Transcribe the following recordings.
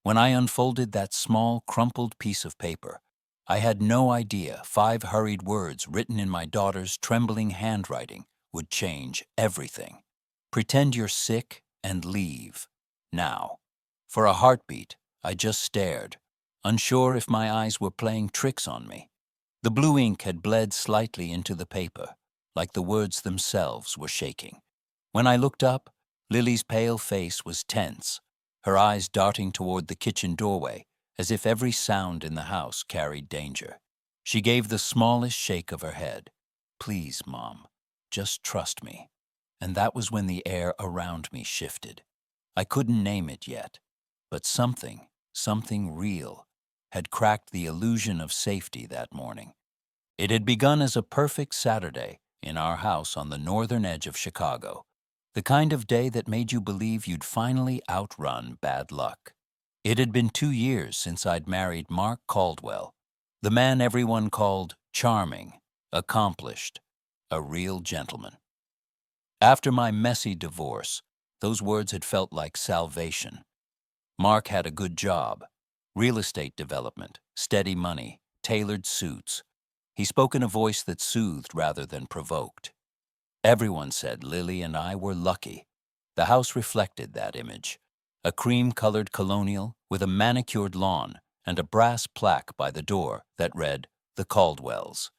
When I unfolded that small, crumpled piece of paper, I had no idea 5 hurried words written in my daughter's trembling handwriting would change everything. Pretend you're sick and leave. Now. For a heartbeat, I just stared, unsure if my eyes were playing tricks on me. The blue ink had bled slightly into the paper, like the words themselves were shaking. When I looked up, Lily's pale face was tense, her eyes darting toward the kitchen doorway, as if every sound in the house carried danger. She gave the smallest shake of her head. "Please, Mom, just trust me." And that was when the air around me shifted. I couldn't name it yet, but something real, had cracked the illusion of safety that morning. It had begun as a perfect Saturday in our house on the northern edge of Chicago, the kind of day that made you believe you'd finally outrun bad luck. It had been 2 years since I'd married Mark Caldwell, the man everyone called charming, accomplished, a real gentleman. After my messy divorce, those words had felt like salvation. Mark had a good job, real estate development, steady money, tailored suits. He spoke in a voice that soothed rather than provoked. Everyone said Lily and I were lucky. The house reflected that image. A cream-colored colonial with a manicured lawn and a brass plaque by the door that read, "The Caldwells."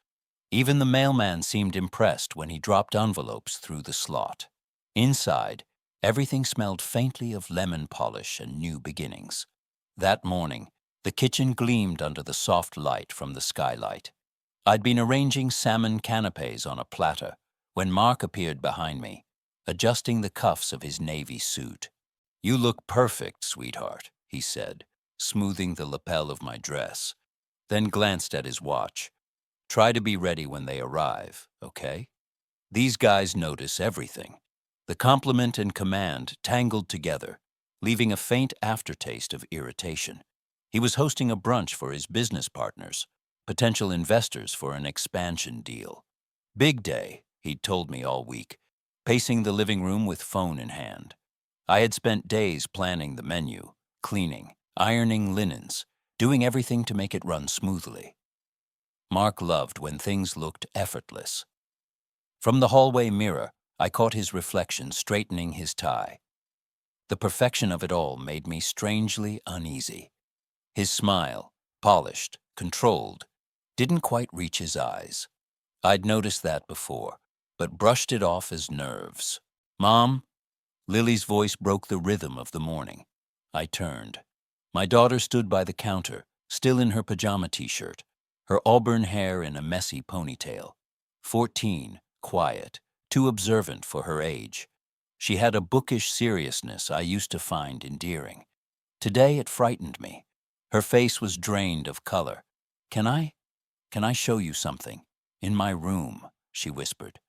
Even the mailman seemed impressed when he dropped envelopes through the slot. Inside, everything smelled faintly of lemon polish and new beginnings. That morning, the kitchen gleamed under the soft light from the skylight. I'd been arranging salmon canapes on a platter when Mark appeared behind me, adjusting the cuffs of his navy suit. "You look perfect, sweetheart," he said, smoothing the lapel of my dress, then glanced at his watch. "Try to be ready when they arrive, okay?" These guys notice everything. The compliment and command tangled together, leaving a faint aftertaste of irritation. He was hosting a brunch for his business partners, potential investors for an expansion deal. Big day, he'd told me all week, pacing the living room with phone in hand. I had spent days planning the menu, cleaning, ironing linens, doing everything to make it run smoothly. Mark loved when things looked effortless. From the hallway mirror, I caught his reflection straightening his tie. The perfection of it all made me strangely uneasy. His smile, polished, controlled, didn't quite reach his eyes. I'd noticed that before, but brushed it off as nerves. "Mom?" Lily's voice broke the rhythm of the morning. I turned. My daughter stood by the counter, still in her pajama t-shirt, her auburn hair in a messy ponytail. 14, quiet, too observant for her age. She had a bookish seriousness I used to find endearing. Today it frightened me. Her face was drained of color. Can I show you something? In my room," she whispered.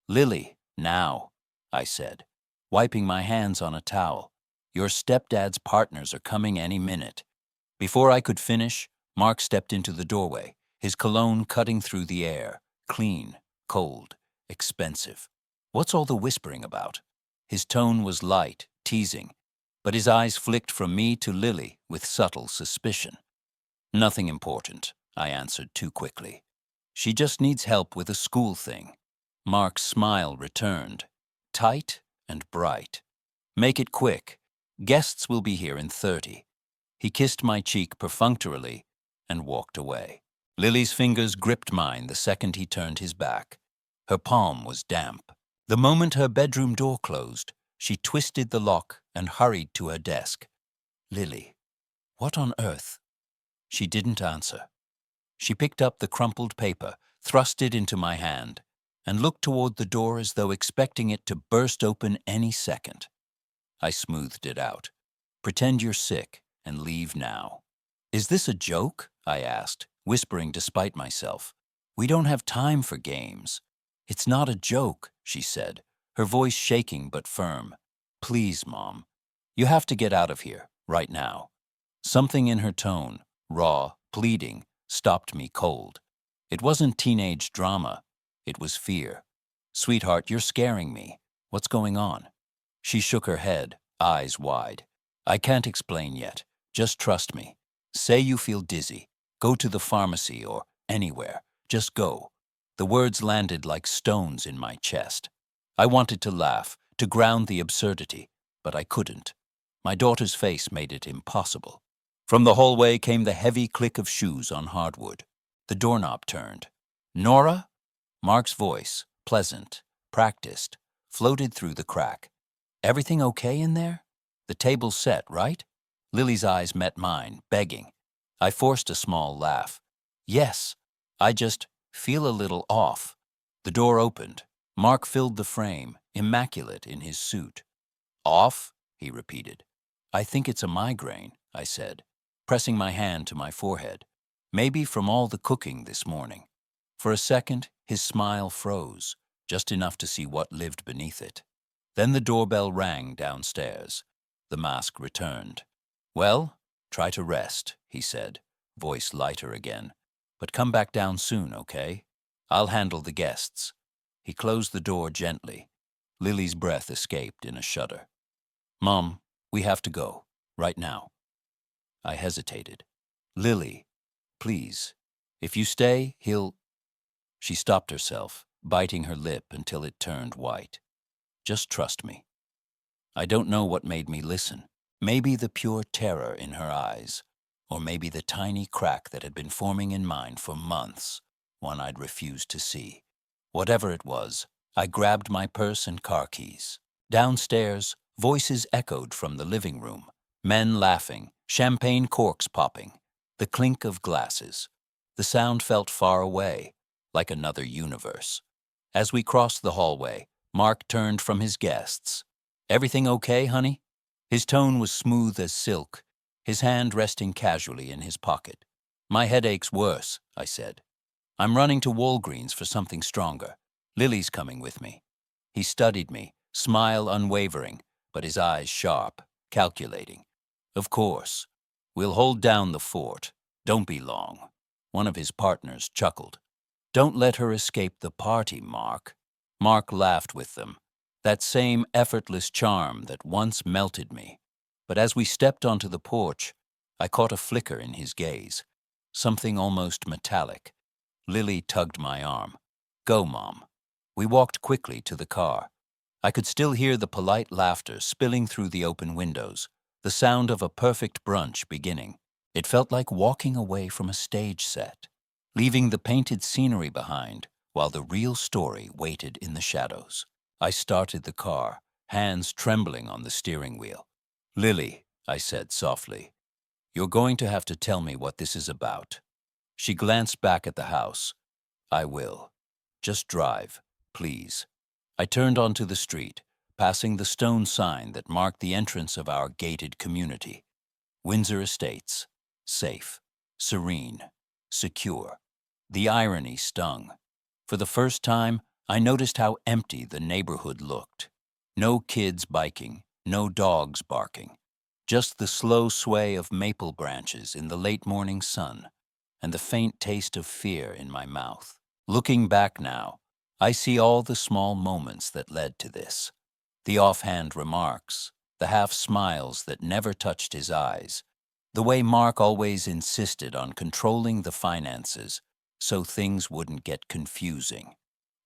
"Lily, now," I said, wiping my hands on a towel. "Your stepdad's partners are coming any minute." Before I could finish, Mark stepped into the doorway, his cologne cutting through the air, clean, cold, expensive. "What's all the whispering about?" His tone was light, teasing, but his eyes flicked from me to Lily with subtle suspicion. "Nothing important," I answered too quickly. "She just needs help with a school thing." Mark's smile returned, tight and bright. "Make it quick. Guests will be here in 30. He kissed my cheek perfunctorily and walked away. Lily's fingers gripped mine the second he turned his back. Her palm was damp. The moment her bedroom door closed, she twisted the lock and hurried to her desk. "Lily, what on earth?" She didn't answer. She picked up the crumpled paper, thrust it into my hand, and looked toward the door as though expecting it to burst open any second. I smoothed it out. "Pretend you're sick and leave now." "Is this a joke?" I asked, whispering despite myself. "We don't have time for games." "It's not a joke," she said, her voice shaking but firm. "Please, Mom. You have to get out of here, right now." Something in her tone, raw, pleading, stopped me cold. It wasn't teenage drama. It was fear. "Sweetheart, you're scaring me. What's going on?" She shook her head, eyes wide. "I can't explain yet. Just trust me. Say you feel dizzy. Go to the pharmacy or anywhere. Just go. The words landed like stones in my chest. I wanted to laugh, to ground the absurdity, but I couldn't. My daughter's face made it impossible. From the hallway came the heavy click of shoes on hardwood. The doorknob turned. "Nora?" Mark's voice, pleasant, practiced, floated through the crack. "Everything okay in there? The table's set, right?" Lily's eyes met mine, begging. I forced a small laugh. "Yes, I just feel a little off." The door opened. Mark filled the frame, immaculate in his suit. "Off?" he repeated. "I think it's a migraine," I said, pressing my hand to my forehead. "Maybe from all the cooking this morning." For a second, his smile froze, just enough to see what lived beneath it. Then the doorbell rang downstairs. The mask returned. "Well, try to rest," he said, voice lighter again. "But come back down soon, okay? I'll handle the guests." He closed the door gently. Lily's breath escaped in a shudder. "Mom, we have to go, right now." I hesitated. "Lily, please, if you stay, he'll—" She stopped herself, biting her lip until it turned white. "Just trust me." I don't know what made me listen. Maybe the pure terror in her eyes, or maybe the tiny crack that had been forming in mine for months, one I'd refused to see. Whatever it was, I grabbed my purse and car keys. Downstairs, voices echoed from the living room, men laughing, champagne corks popping, the clink of glasses. The sound felt far away, like another universe. As we crossed the hallway, Mark turned from his guests. "Everything okay, honey?" His tone was smooth as silk, his hand resting casually in his pocket. "My headache's worse," I said. "I'm running to Walgreens for something stronger. Lily's coming with me." He studied me, smile unwavering, but his eyes sharp, calculating. "Of course. We'll hold down the fort. Don't be long." One of his partners chuckled. "Don't let her escape the party, Mark." Mark laughed with them, that same effortless charm that once melted me. But as we stepped onto the porch, I caught a flicker in his gaze, something almost metallic. Lily tugged my arm. "Go, Mom." We walked quickly to the car. I could still hear the polite laughter spilling through the open windows, the sound of a perfect brunch beginning. It felt like walking away from a stage set, leaving the painted scenery behind while the real story waited in the shadows. I started the car, hands trembling on the steering wheel. "Lily," I said softly, "you're going to have to tell me what this is about." She glanced back at the house. "I will. Just drive, please." I turned onto the street, passing the stone sign that marked the entrance of our gated community. Windsor Estates. Safe, serene, secure. The irony stung. For the first time, I noticed how empty the neighborhood looked. No kids biking, no dogs barking. Just the slow sway of maple branches in the late morning sun, and the faint taste of fear in my mouth. Looking back now, I see all the small moments that led to this. The offhand remarks, the half smiles that never touched his eyes, the way Mark always insisted on controlling the finances so things wouldn't get confusing.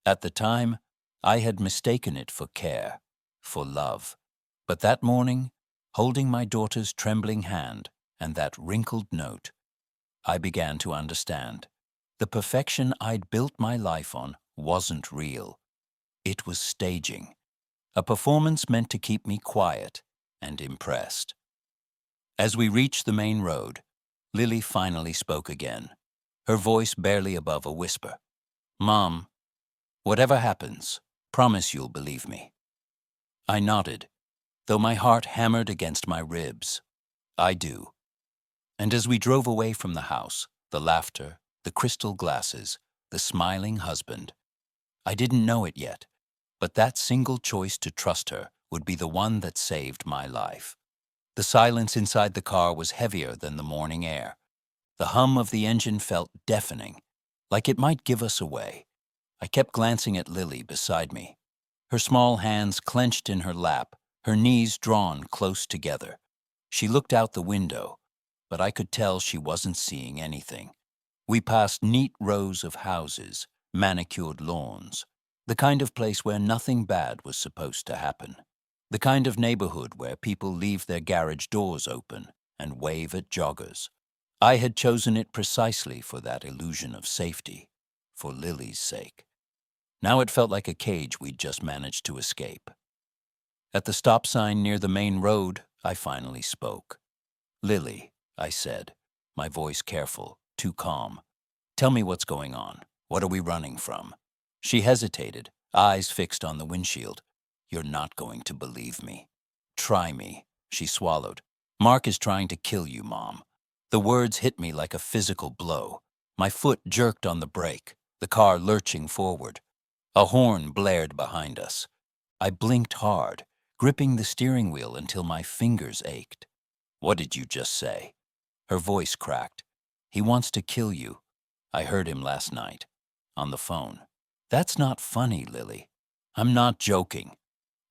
At the time, I had mistaken it for care, for love. But that morning, holding my daughter's trembling hand and that wrinkled note, I began to understand. The perfection I'd built my life on wasn't real. It was staging, a performance meant to keep me quiet and impressed. As we reached the main road, Lily finally spoke again, her voice barely above a whisper. "Mom, whatever happens, promise you'll believe me." I nodded, though my heart hammered against my ribs. "I do." And as we drove away from the house, the laughter, the crystal glasses, the smiling husband, I didn't know it yet, but that single choice to trust her would be the one that saved my life. The silence inside the car was heavier than the morning air. The hum of the engine felt deafening, like it might give us away. I kept glancing at Lily beside me, her small hands clenched in her lap, her knees drawn close together. She looked out the window, but I could tell she wasn't seeing anything. We passed neat rows of houses, manicured lawns, the kind of place where nothing bad was supposed to happen. The kind of neighborhood where people leave their garage doors open and wave at joggers. I had chosen it precisely for that illusion of safety, for Lily's sake. Now it felt like a cage we'd just managed to escape. At the stop sign near the main road, I finally spoke. "Lily," I said, my voice careful, too calm. "Tell me what's going on. What are we running from?" She hesitated, eyes fixed on the windshield. "You're not going to believe me." "Try me," she swallowed. "Mark is trying to kill you, Mom." The words hit me like a physical blow. My foot jerked on the brake, the car lurching forward. A horn blared behind us. I blinked hard, gripping the steering wheel until my fingers ached. "What did you just say?" Her voice cracked. "He wants to kill you. I heard him last night, on the phone." "That's not funny, Lily." "I'm not joking."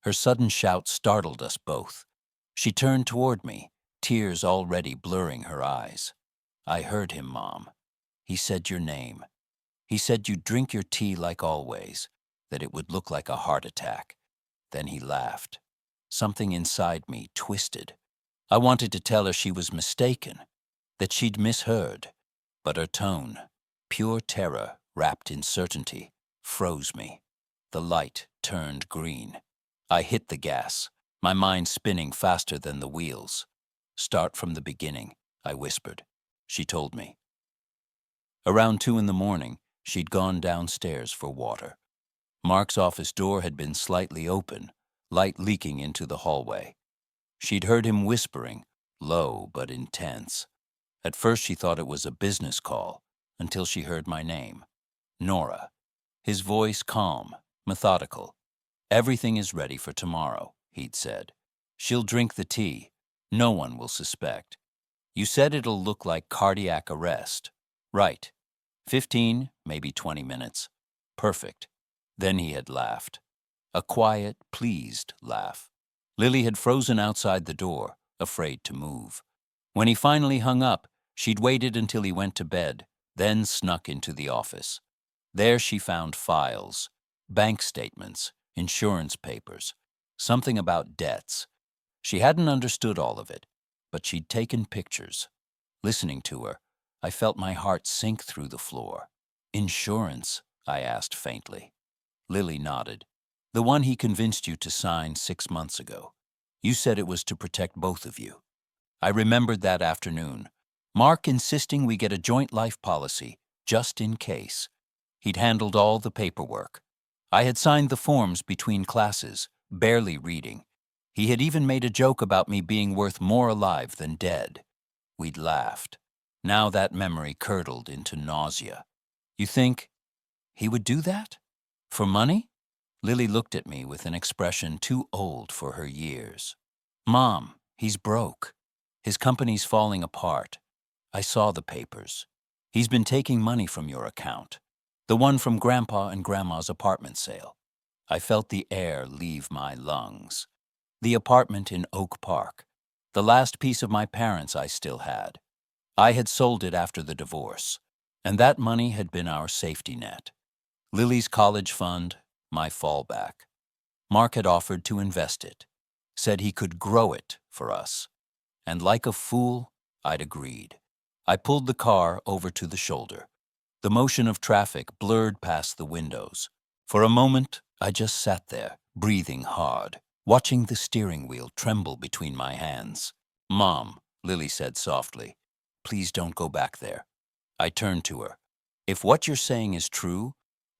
Her sudden shout startled us both. She turned toward me, tears already blurring her eyes. "I heard him, Mom. He said your name. He said you'd drink your tea like always, that it would look like a heart attack. Then he laughed." Something inside me twisted. I wanted to tell her she was mistaken, that she'd misheard, but her tone, pure terror wrapped in certainty, froze me. The light turned green. I hit the gas, my mind spinning faster than the wheels. "Start from the beginning," I whispered. She told me. Around 2 in the morning, she'd gone downstairs for water. Mark's office door had been slightly open, light leaking into the hallway. She'd heard him whispering, low but intense. At first she thought it was a business call, until she heard my name. "Nora." His voice calm, methodical. "Everything is ready for tomorrow," he'd said. "She'll drink the tea. No one will suspect. You said it'll look like cardiac arrest." "Right. 15, maybe 20 minutes. Perfect." Then he had laughed. A quiet, pleased laugh. Lily had frozen outside the door, afraid to move. When he finally hung up, she'd waited until he went to bed, then snuck into the office. There she found files, bank statements, insurance papers, something about debts. She hadn't understood all of it, but she'd taken pictures. Listening to her, I felt my heart sink through the floor. "Insurance?" I asked faintly. Lily nodded. "The one he convinced you to sign 6 months ago. You said it was to protect both of you." I remembered that afternoon. Mark insisting we get a joint life policy, just in case. He'd handled all the paperwork. I had signed the forms between classes, barely reading. He had even made a joke about me being worth more alive than dead. We'd laughed. Now that memory curdled into nausea. "You think he would do that? For money?" Lily looked at me with an expression too old for her years. "Mom, he's broke. His company's falling apart. I saw the papers. He's been taking money from your account, the one from Grandpa and Grandma's apartment sale." I felt the air leave my lungs. The apartment in Oak Park, the last piece of my parents I still had. I had sold it after the divorce, and that money had been our safety net. Lily's college fund, my fallback. Mark had offered to invest it, said he could grow it for us. And like a fool, I'd agreed. I pulled the car over to the shoulder. The motion of traffic blurred past the windows. For a moment, I just sat there, breathing hard, watching the steering wheel tremble between my hands. "Mom," Lily said softly, "please don't go back there." I turned to her. "If what you're saying is true,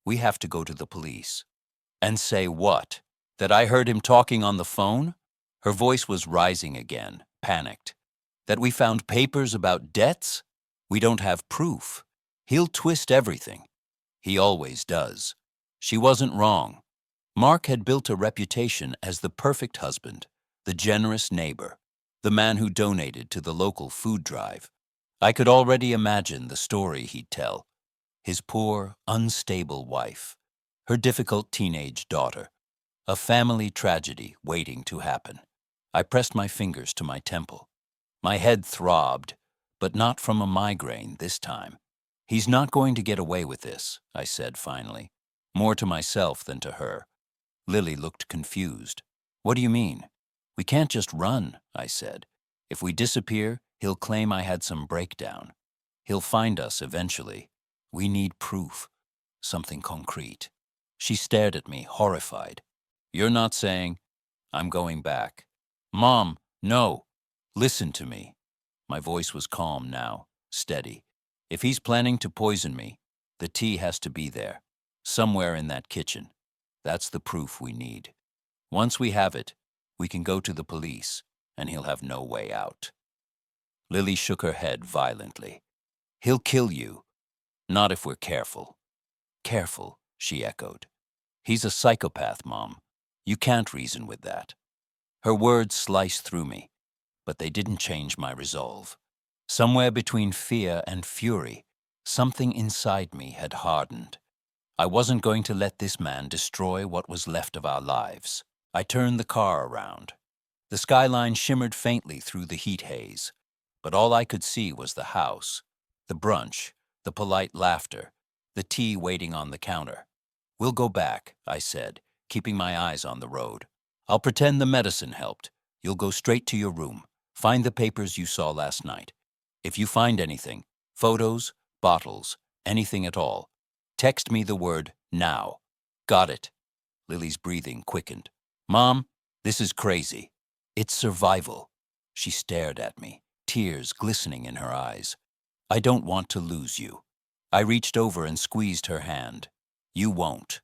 we have to go to the police." "And say what? That I heard him talking on the phone?" Her voice was rising again, panicked. "That we found papers about debts? We don't have proof. He'll twist everything. He always does." She wasn't wrong. Mark had built a reputation as the perfect husband, the generous neighbor, the man who donated to the local food drive. I could already imagine the story he'd tell. His poor, unstable wife, her difficult teenage daughter, a family tragedy waiting to happen. I pressed my fingers to my temple. My head throbbed, but not from a migraine this time. He's not going to get away with this, I said finally, more to myself than to her. Lily looked confused. What do you mean? We can't just run, I said. If we disappear, he'll claim I had some breakdown. He'll find us eventually. We need proof, something concrete. She stared at me, horrified. You're not saying? I'm going back. Mom, no. Listen to me. My voice was calm now, steady. If he's planning to poison me, the tea has to be there, somewhere in that kitchen. That's the proof we need. Once we have it, we can go to the police, and he'll have no way out. Lily shook her head violently. He'll kill you. Not if we're careful. Careful, she echoed. He's a psychopath, Mom. You can't reason with that. Her words sliced through me, but they didn't change my resolve. Somewhere between fear and fury, something inside me had hardened. I wasn't going to let this man destroy what was left of our lives. I turned the car around. The skyline shimmered faintly through the heat haze, but all I could see was the house, the brunch, the polite laughter, the tea waiting on the counter. We'll go back, I said, keeping my eyes on the road. I'll pretend the medicine helped. You'll go straight to your room. Find the papers you saw last night. If you find anything, photos, bottles, anything at all, text me the word now. Got it. Lily's breathing quickened. Mom, this is crazy. It's survival. She stared at me, tears glistening in her eyes. I don't want to lose you. I reached over and squeezed her hand. You won't.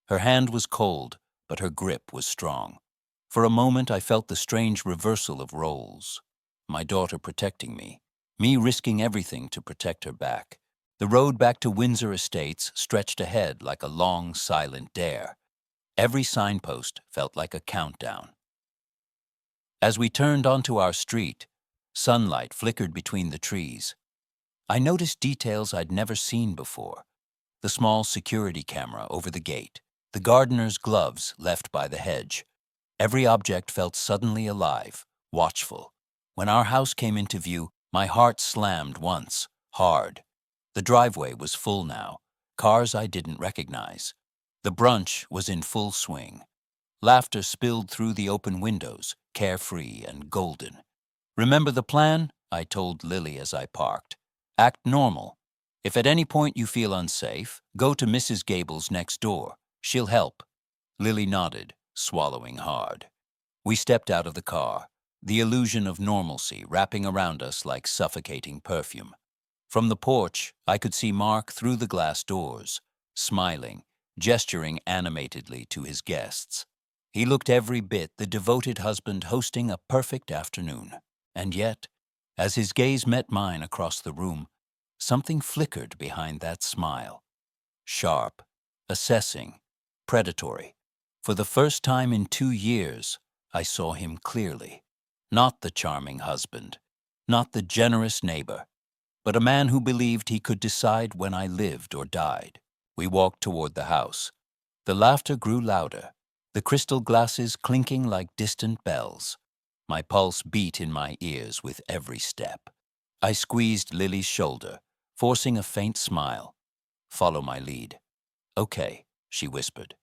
Her hand was cold, but her grip was strong. For a moment I felt the strange reversal of roles. My daughter protecting me risking everything to protect her back. The road back to Windsor Estates stretched ahead like a long, silent dare. Every signpost felt like a countdown. As we turned onto our street, sunlight flickered between the trees. I noticed details I'd never seen before. The small security camera over the gate, the gardener's gloves left by the hedge. Every object felt suddenly alive, watchful. When our house came into view, my heart slammed once, hard. The driveway was full now, cars I didn't recognize. The brunch was in full swing. Laughter spilled through the open windows, carefree and golden. Remember the plan? I told Lily as I parked. Act normal. If at any point you feel unsafe, go to Mrs. Gable's next door. She'll help. Lily nodded, swallowing hard. We stepped out of the car, the illusion of normalcy wrapping around us like suffocating perfume. From the porch, I could see Mark through the glass doors, smiling, gesturing animatedly to his guests. He looked every bit the devoted husband hosting a perfect afternoon. And yet, as his gaze met mine across the room, something flickered behind that smile. Sharp, assessing, predatory. For the first time in 2 years, I saw him clearly. Not the charming husband, not the generous neighbor, but a man who believed he could decide when I lived or died. We walked toward the house. The laughter grew louder, the crystal glasses clinking like distant bells. My pulse beat in my ears with every step. I squeezed Lily's shoulder, forcing a faint smile. Follow my lead. Okay, she whispered.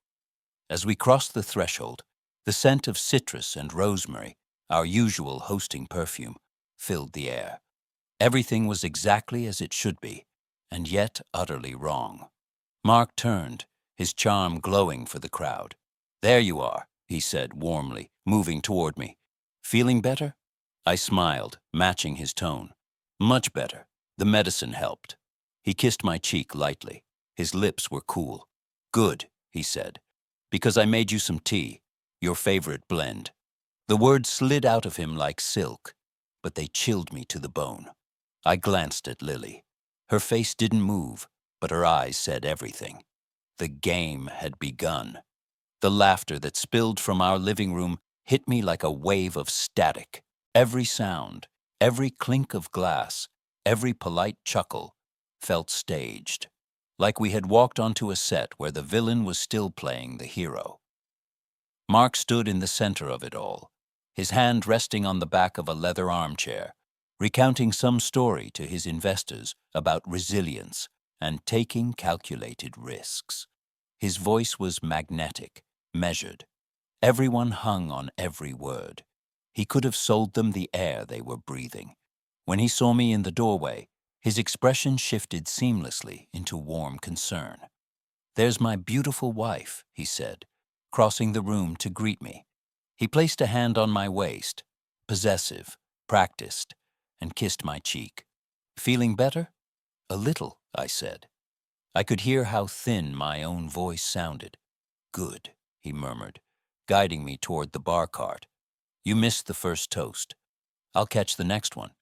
As we crossed the threshold, the scent of citrus and rosemary, our usual hosting perfume, filled the air. Everything was exactly as it should be, and yet utterly wrong. Mark turned, his charm glowing for the crowd. There you are, he said warmly, moving toward me. Feeling better? I smiled, matching his tone. Much better. The medicine helped. He kissed my cheek lightly. His lips were cool. Good, he said, because I made you some tea, your favorite blend. The words slid out of him like silk, but they chilled me to the bone. I glanced at Lily. Her face didn't move, but her eyes said everything. The game had begun. The laughter that spilled from our living room hit me like a wave of static. Every sound, every clink of glass, every polite chuckle felt staged, like we had walked onto a set where the villain was still playing the hero. Mark stood in the center of it all, his hand resting on the back of a leather armchair, recounting some story to his investors about resilience and taking calculated risks. His voice was magnetic, measured. Everyone hung on every word. He could have sold them the air they were breathing. When he saw me in the doorway, his expression shifted seamlessly into warm concern. "There's my beautiful wife," he said, crossing the room to greet me. He placed a hand on my waist, possessive, practiced, and kissed my cheek. "Feeling better?" "A little," I said. I could hear how thin my own voice sounded. "Good," he murmured, guiding me toward the bar cart. "You missed the first toast. I'll catch the next one."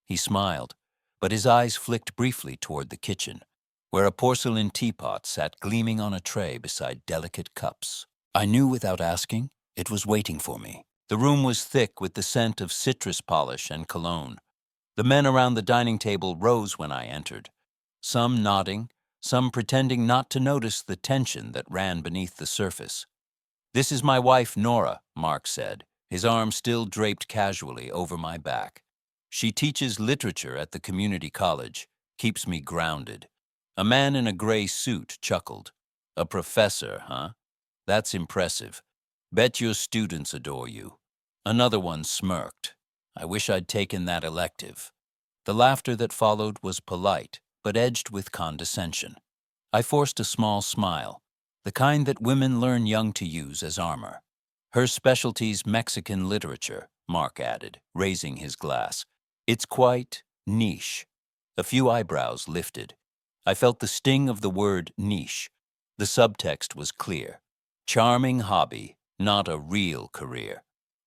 He smiled, but his eyes flicked briefly toward the kitchen, where a porcelain teapot sat gleaming on a tray beside delicate cups. I knew without asking, it was waiting for me. The room was thick with the scent of citrus polish and cologne. The men around the dining table rose when I entered, some nodding, some pretending not to notice the tension that ran beneath the surface. "This is my wife, Nora," Mark said, his arm still draped casually over my back. "She teaches literature at the community college, keeps me grounded." A man in a gray suit chuckled. "A professor, huh? That's impressive. Bet your students adore you." Another one smirked. "I wish I'd taken that elective." The laughter that followed was polite, but edged with condescension. I forced a small smile, the kind that women learn young to use as armor. "Her specialty's Mexican literature," Mark added, raising his glass. "It's quite niche." A few eyebrows lifted. I felt the sting of the word niche. The subtext was clear. Charming hobby, not a real career.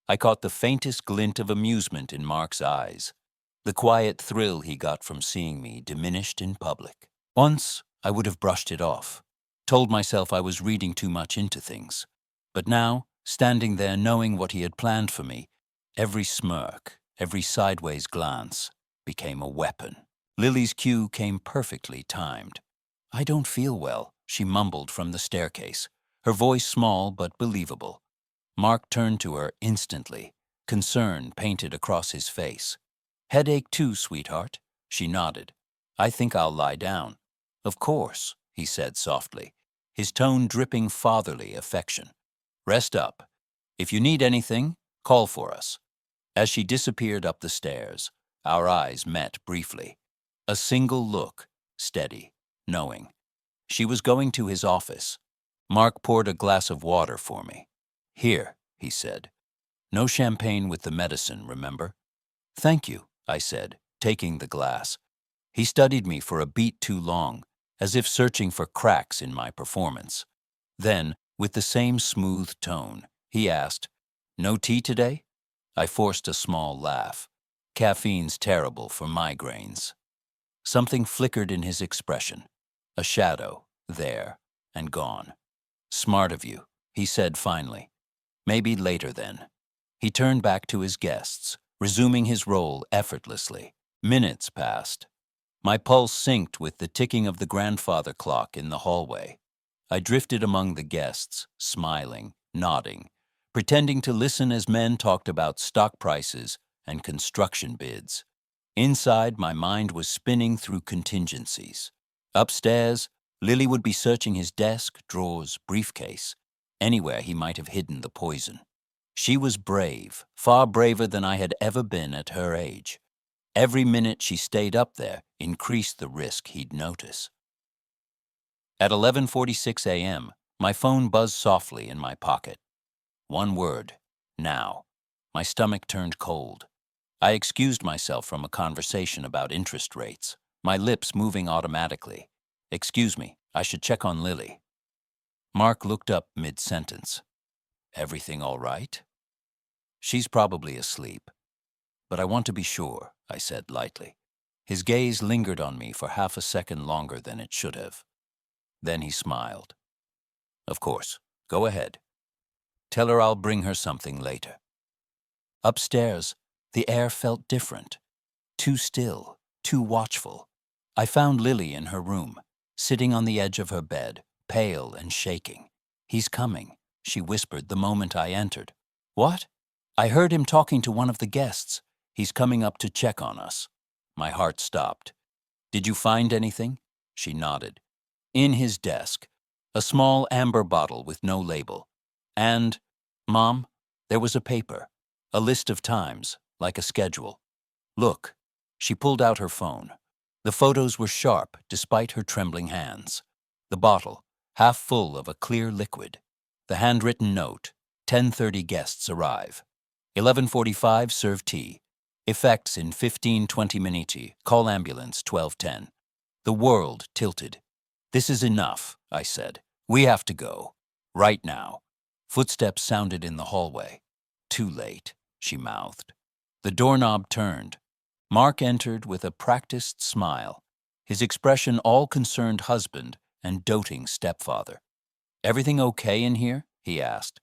I caught the faintest glint of amusement in Mark's eyes. The quiet thrill he got from seeing me diminished in public. Once, I would have brushed it off, told myself I was reading too much into things. But now, standing there knowing what he had planned for me, every smirk, every sideways glance became a weapon. Lily's cue came perfectly timed. "I don't feel well," she mumbled from the staircase, her voice small but believable. Mark turned to her instantly, concern painted across his face. "Headache too, sweetheart?" She nodded. "I think I'll lie down." "Of course," he said softly, his tone dripping fatherly affection. "Rest up. If you need anything, call for us." As she disappeared up the stairs, our eyes met briefly. A single look, steady, knowing. She was going to his office. Mark poured a glass of water for me. "Here," he said. "No champagne with the medicine, remember?" "Thank you," I said, taking the glass. He studied me for a beat too long, as if searching for cracks in my performance. Then, with the same smooth tone, he asked, "No tea today?" I forced a small laugh. Caffeine's terrible for migraines. Something flickered in his expression. A shadow, there, and gone. "Smart of you," he said finally. "Maybe later then." He turned back to his guests, resuming his role effortlessly. Minutes passed. My pulse synced with the ticking of the grandfather clock in the hallway. I drifted among the guests, smiling, nodding, pretending to listen as men talked about stock prices and construction bids. Inside, my mind was spinning through contingencies. Upstairs, Lily would be searching his desk, drawers, briefcase, anywhere he might have hidden the poison. She was brave, far braver than I had ever been at her age. Every minute she stayed up there increased the risk he'd notice. At 11:46 a.m., my phone buzzed softly in my pocket. One word, now. My stomach turned cold. I excused myself from a conversation about interest rates, my lips moving automatically. "Excuse me, I should check on Lily." Mark looked up mid-sentence. "Everything all right?" "She's probably asleep. But I want to be sure," I said lightly. His gaze lingered on me for half a second longer than it should have. Then he smiled. "Of course, go ahead. Tell her I'll bring her something later." Upstairs, the air felt different. Too still, too watchful. I found Lily in her room, sitting on the edge of her bed, pale and shaking. "He's coming," she whispered the moment I entered. "What?" "I heard him talking to one of the guests. He's coming up to check on us. My heart stopped. Did you find anything? She nodded. In his desk, a small amber bottle with no label. And, Mom, there was a paper, a list of times, like a schedule. Look. She pulled out her phone. The photos were sharp despite her trembling hands. The bottle, half full of a clear liquid. The handwritten note, 10:30 guests arrive. 11:45 serve tea. Effects in 15-20 minuti. Call ambulance 12:10. The world tilted. This is enough, I said. We have to go. Right now. Footsteps sounded in the hallway. Too late, she mouthed. The doorknob turned. Mark entered with a practiced smile, his expression all concerned husband and doting stepfather. Everything okay in here? He asked.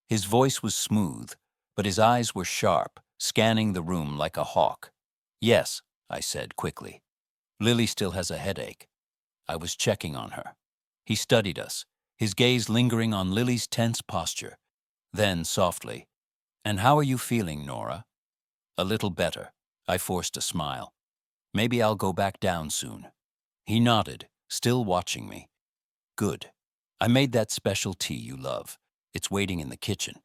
His voice was smooth, but his eyes were sharp, scanning the room like a hawk. Yes, I said quickly. Lily still has a headache. I was checking on her. He studied us, his gaze lingering on Lily's tense posture. Then, softly, And how are you feeling, Nora? A little better. I forced a smile. Maybe I'll go back down soon. He nodded, still watching me. Good. I made that special tea you love. It's waiting in the kitchen.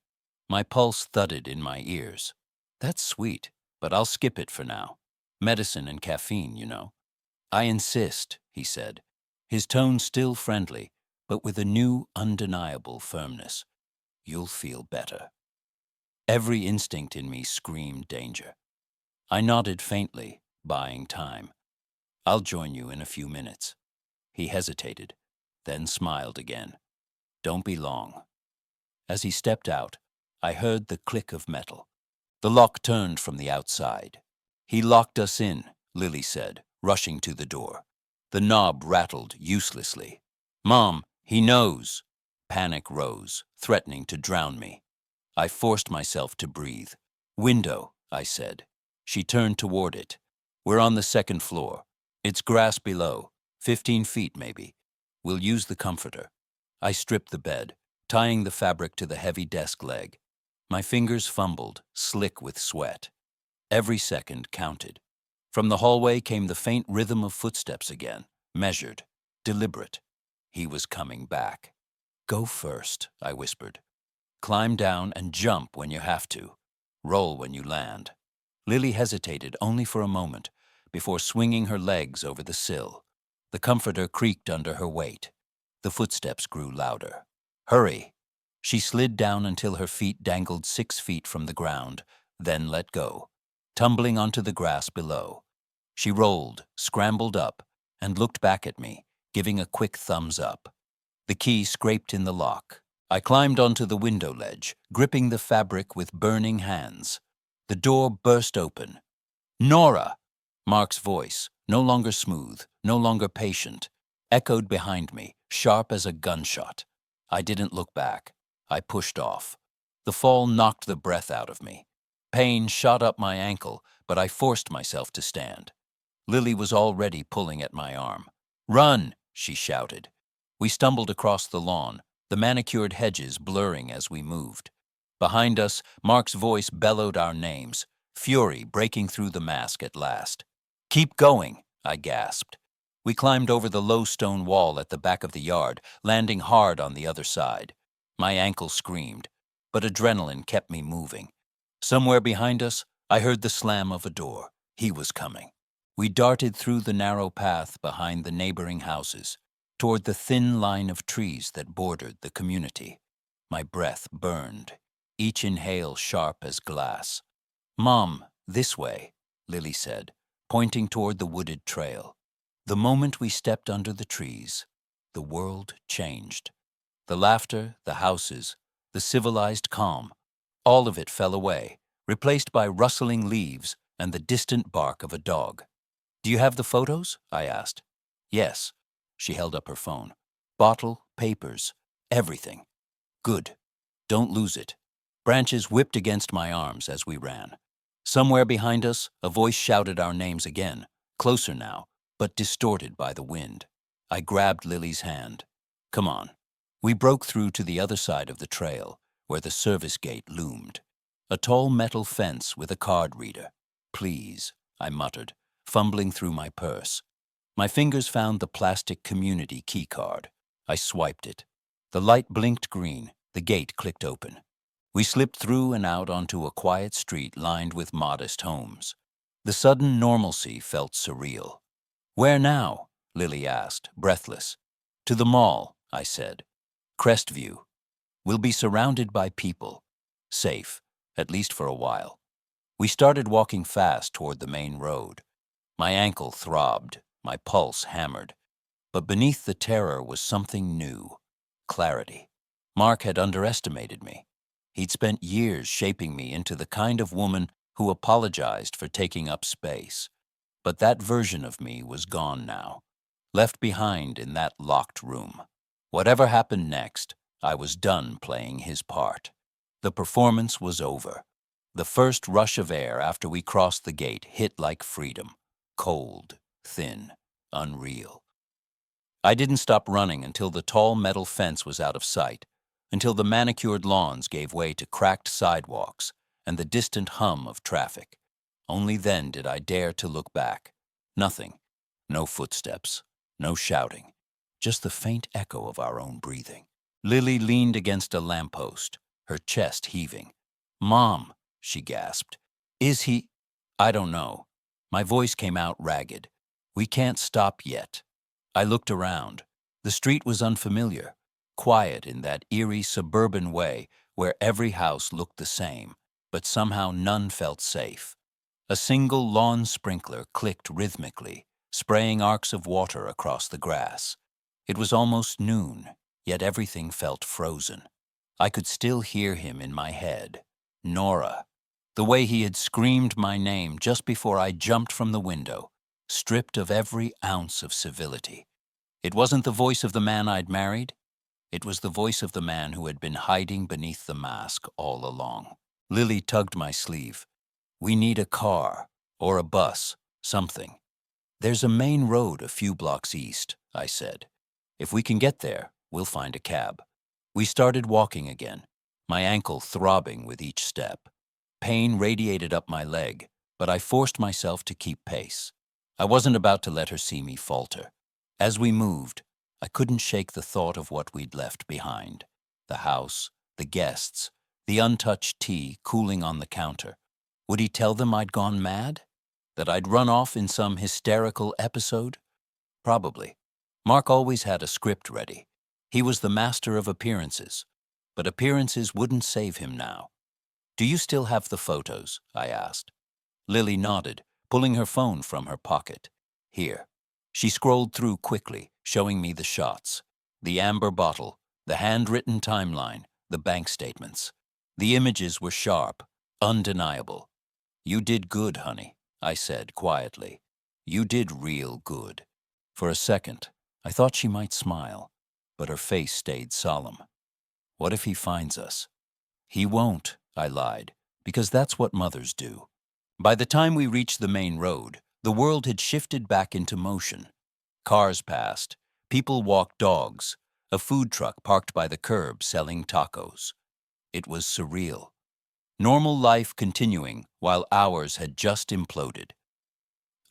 My pulse thudded in my ears. That's sweet, but I'll skip it for now. Medicine and caffeine, you know. I insist, he said, his tone still friendly, but with a new, undeniable firmness. You'll feel better. Every instinct in me screamed danger. I nodded faintly, buying time. I'll join you in a few minutes. He hesitated, then smiled again. Don't be long. As he stepped out, I heard the click of metal. The lock turned from the outside. He locked us in, Lily said, rushing to the door. The knob rattled uselessly. Mom, he knows. Panic rose, threatening to drown me. I forced myself to breathe. Window, I said. She turned toward it. We're on the second floor. It's grass below, 15 feet maybe. We'll use the comforter. I stripped the bed, tying the fabric to the heavy desk leg. My fingers fumbled, slick with sweat. Every second counted. From the hallway came the faint rhythm of footsteps again, measured, deliberate. He was coming back. Go first, I whispered. Climb down and jump when you have to. Roll when you land. Lily hesitated only for a moment before swinging her legs over the sill. The comforter creaked under her weight. The footsteps grew louder. Hurry! She slid down until her feet dangled 6 feet from the ground, then let go, tumbling onto the grass below. She rolled, scrambled up, and looked back at me, giving a quick thumbs up. The key scraped in the lock. I climbed onto the window ledge, gripping the fabric with burning hands. The door burst open. Nora! Mark's voice, no longer smooth, no longer patient, echoed behind me, sharp as a gunshot. I didn't look back. I pushed off. The fall knocked the breath out of me. Pain shot up my ankle, but I forced myself to stand. Lily was already pulling at my arm. Run! She shouted. We stumbled across the lawn, the manicured hedges blurring as we moved. Behind us, Mark's voice bellowed our names, fury breaking through the mask at last. Keep going, I gasped. We climbed over the low stone wall at the back of the yard, landing hard on the other side. My ankle screamed, but adrenaline kept me moving. Somewhere behind us, I heard the slam of a door. He was coming. We darted through the narrow path behind the neighboring houses, toward the thin line of trees that bordered the community. My breath burned, each inhale sharp as glass. Mom, this way, Lily said, pointing toward the wooded trail. The moment we stepped under the trees, the world changed. The laughter, the houses, the civilized calm, all of it fell away, replaced by rustling leaves and the distant bark of a dog. Do you have the photos? I asked. Yes. She held up her phone. Bottle, papers, everything. Good. Don't lose it. Branches whipped against my arms as we ran. Somewhere behind us, a voice shouted our names again, closer now, but distorted by the wind. I grabbed Lily's hand. Come on. We broke through to the other side of the trail, where the service gate loomed. A tall metal fence with a card reader. Please, I muttered, fumbling through my purse. My fingers found the plastic community key card. I swiped it. The light blinked green. The gate clicked open. We slipped through and out onto a quiet street lined with modest homes. The sudden normalcy felt surreal. "Where now?" Lily asked, breathless. "To the mall," I said. "Crestview. We'll be surrounded by people. Safe, at least for a while." We started walking fast toward the main road. My ankle throbbed, my pulse hammered. But beneath the terror was something new. Clarity. Mark had underestimated me. He'd spent years shaping me into the kind of woman who apologized for taking up space. But that version of me was gone now, left behind in that locked room. Whatever happened next, I was done playing his part. The performance was over. The first rush of air after we crossed the gate hit like freedom. Cold, thin, unreal. I didn't stop running until the tall metal fence was out of sight, until the manicured lawns gave way to cracked sidewalks and the distant hum of traffic. Only then did I dare to look back. Nothing. No footsteps. No shouting. Just the faint echo of our own breathing. Lily leaned against a lamppost, her chest heaving. "Mom," she gasped. "Is he—" "I don't know." My voice came out ragged. "We can't stop yet." I looked around. The street was unfamiliar, quiet in that eerie suburban way where every house looked the same, but somehow none felt safe. A single lawn sprinkler clicked rhythmically, spraying arcs of water across the grass. It was almost noon, yet everything felt frozen. I could still hear him in my head. Nora. The way he had screamed my name just before I jumped from the window, stripped of every ounce of civility. It wasn't the voice of the man I'd married. It was the voice of the man who had been hiding beneath the mask all along. Lily tugged my sleeve. "We need a car, or a bus, something." "There's a main road a few blocks east," I said. "If we can get there, we'll find a cab." We started walking again, my ankle throbbing with each step. Pain radiated up my leg, but I forced myself to keep pace. I wasn't about to let her see me falter. As we moved, I couldn't shake the thought of what we'd left behind. The house, the guests, the untouched tea cooling on the counter. Would he tell them I'd gone mad? That I'd run off in some hysterical episode? Probably. Mark always had a script ready. He was the master of appearances. But appearances wouldn't save him now. "Do you still have the photos?" I asked. Lily nodded, pulling her phone from her pocket. "Here." She scrolled through quickly, showing me the shots. The amber bottle, the handwritten timeline, the bank statements. The images were sharp, undeniable. "You did good, honey," I said quietly. "You did real good." For a second, I thought she might smile, but her face stayed solemn. "What if he finds us?" "He won't," I lied, "because that's what mothers do." By the time we reached the main road, the world had shifted back into motion. Cars passed, people walked dogs, a food truck parked by the curb selling tacos. It was surreal. Normal life continuing while ours had just imploded.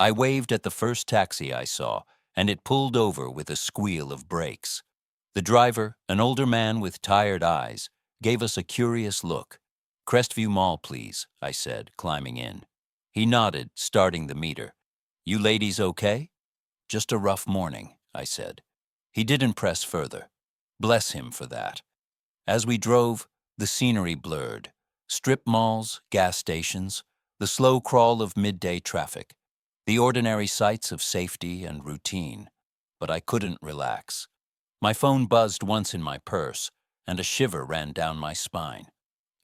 I waved at the first taxi I saw, and it pulled over with a squeal of brakes. The driver, an older man with tired eyes, gave us a curious look. "Crestview Mall, please," I said, climbing in. He nodded, starting the meter. "You ladies okay?" "Just a rough morning," I said. He didn't press further. Bless him for that. As we drove, the scenery blurred. Strip malls, gas stations, the slow crawl of midday traffic, the ordinary sights of safety and routine. But I couldn't relax. My phone buzzed once in my purse, and a shiver ran down my spine.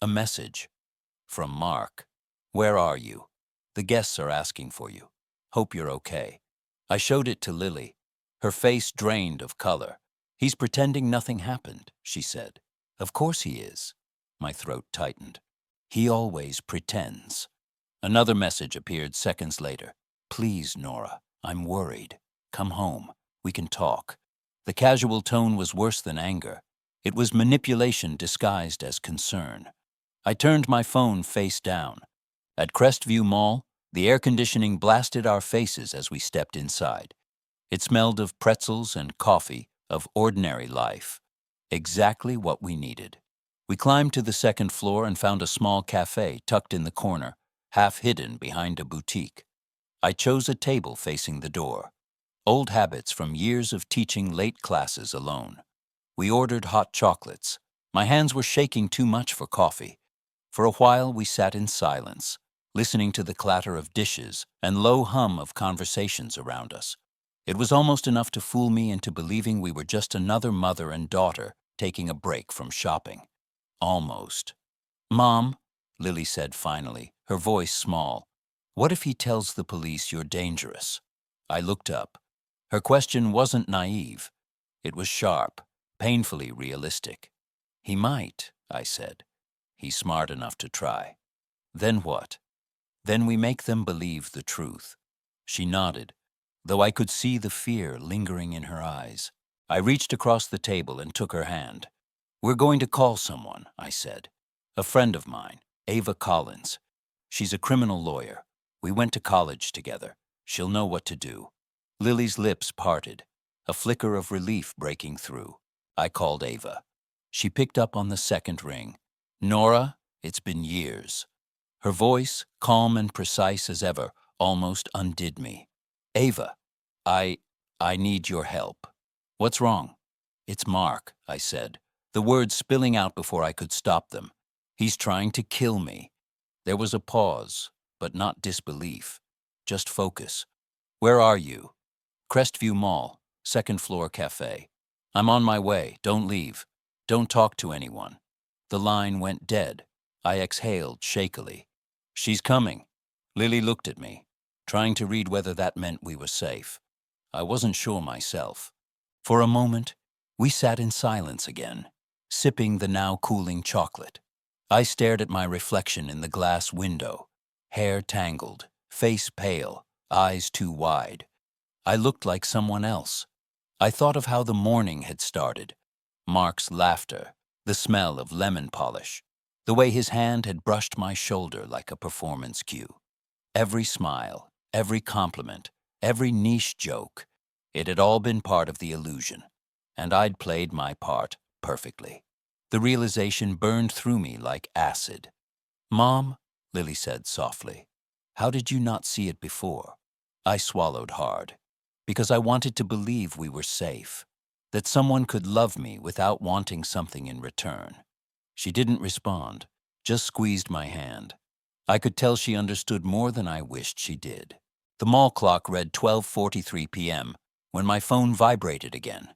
A message. From Mark. "Where are you? The guests are asking for you. Hope you're okay." I showed it to Lily. Her face drained of color. "He's pretending nothing happened," she said. "Of course he is." My throat tightened. "He always pretends." Another message appeared seconds later. "Please, Nora, I'm worried. Come home. We can talk." The casual tone was worse than anger. It was manipulation disguised as concern. I turned my phone face down. At Crestview Mall, The air conditioning blasted our faces as we stepped inside. It smelled of pretzels and coffee, of ordinary life. Exactly what we needed. We climbed to the second floor and found a small cafe tucked in the corner, half hidden behind a boutique. I chose a table facing the door. Old habits from years of teaching late classes alone. We ordered hot chocolates. My hands were shaking too much for coffee. For a while we sat in silence, listening to the clatter of dishes and low hum of conversations around us. It was almost enough to fool me into believing we were just another mother and daughter taking a break from shopping. Almost. "Mom," Lily said finally, her voice small, "what if he tells the police you're dangerous?" I looked up. Her question wasn't naive. It was sharp, painfully realistic. "He might," I said. "He's smart enough to try." "Then what?" "Then we make them believe the truth." She nodded, though I could see the fear lingering in her eyes. I reached across the table and took her hand. "We're going to call someone," I said. "A friend of mine, Ava Collins. She's a criminal lawyer. We went to college together. She'll know what to do." Lily's lips parted, a flicker of relief breaking through. I called Ava. She picked up on the second ring. "Nora, it's been years." Her voice, calm and precise as ever, almost undid me. "Ava, I need your help." "What's wrong?" "It's Mark," I said, the words spilling out before I could stop them. "He's trying to kill me." There was a pause, but not disbelief, just focus. "Where are you?" "Crestview Mall, second floor cafe." "I'm on my way. Don't leave. Don't talk to anyone." The line went dead. I exhaled shakily. "She's coming." Lily looked at me, trying to read whether that meant we were safe. I wasn't sure myself. For a moment, we sat in silence again, sipping the now cooling chocolate. I stared at my reflection in the glass window, hair tangled, face pale, eyes too wide. I looked like someone else. I thought of how the morning had started. Mark's laughter, the smell of lemon polish, the way his hand had brushed my shoulder like a performance cue. Every smile, every compliment, every niche joke, it had all been part of the illusion, and I'd played my part perfectly. The realization burned through me like acid. "Mom," Lily said softly, "how did you not see it before?" I swallowed hard, because I wanted to believe we were safe, that someone could love me without wanting something in return. She didn't respond, just squeezed my hand. I could tell she understood more than I wished she did. The mall clock read 12:43 p.m. when my phone vibrated again.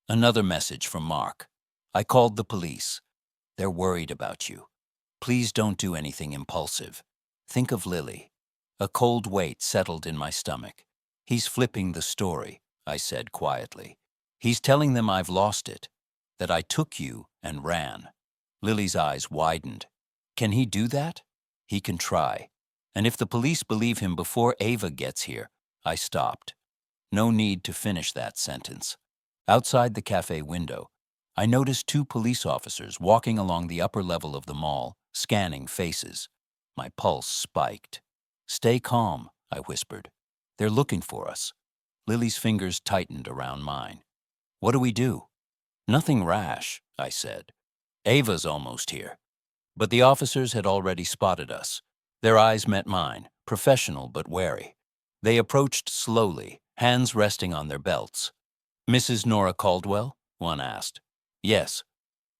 Another message from Mark. I called the police. "They're worried about you. Please don't do anything impulsive. Think of Lily." A cold weight settled in my stomach. "He's flipping the story," I said quietly. "He's telling them I've lost it, that I took you and ran." Lily's eyes widened. "Can he do that?" "He can try. And if the police believe him before Ava gets here," I stopped. No need to finish that sentence. Outside the cafe window, I noticed two police officers walking along the upper level of the mall, scanning faces. My pulse spiked. "Stay calm," I whispered. "They're looking for us." Lily's fingers tightened around mine. "What do we do?" "Nothing rash," I said. "Ava's almost here." But the officers had already spotted us. Their eyes met mine, professional but wary. They approached slowly, hands resting on their belts. "Mrs. Nora Caldwell?" one asked. "Yes.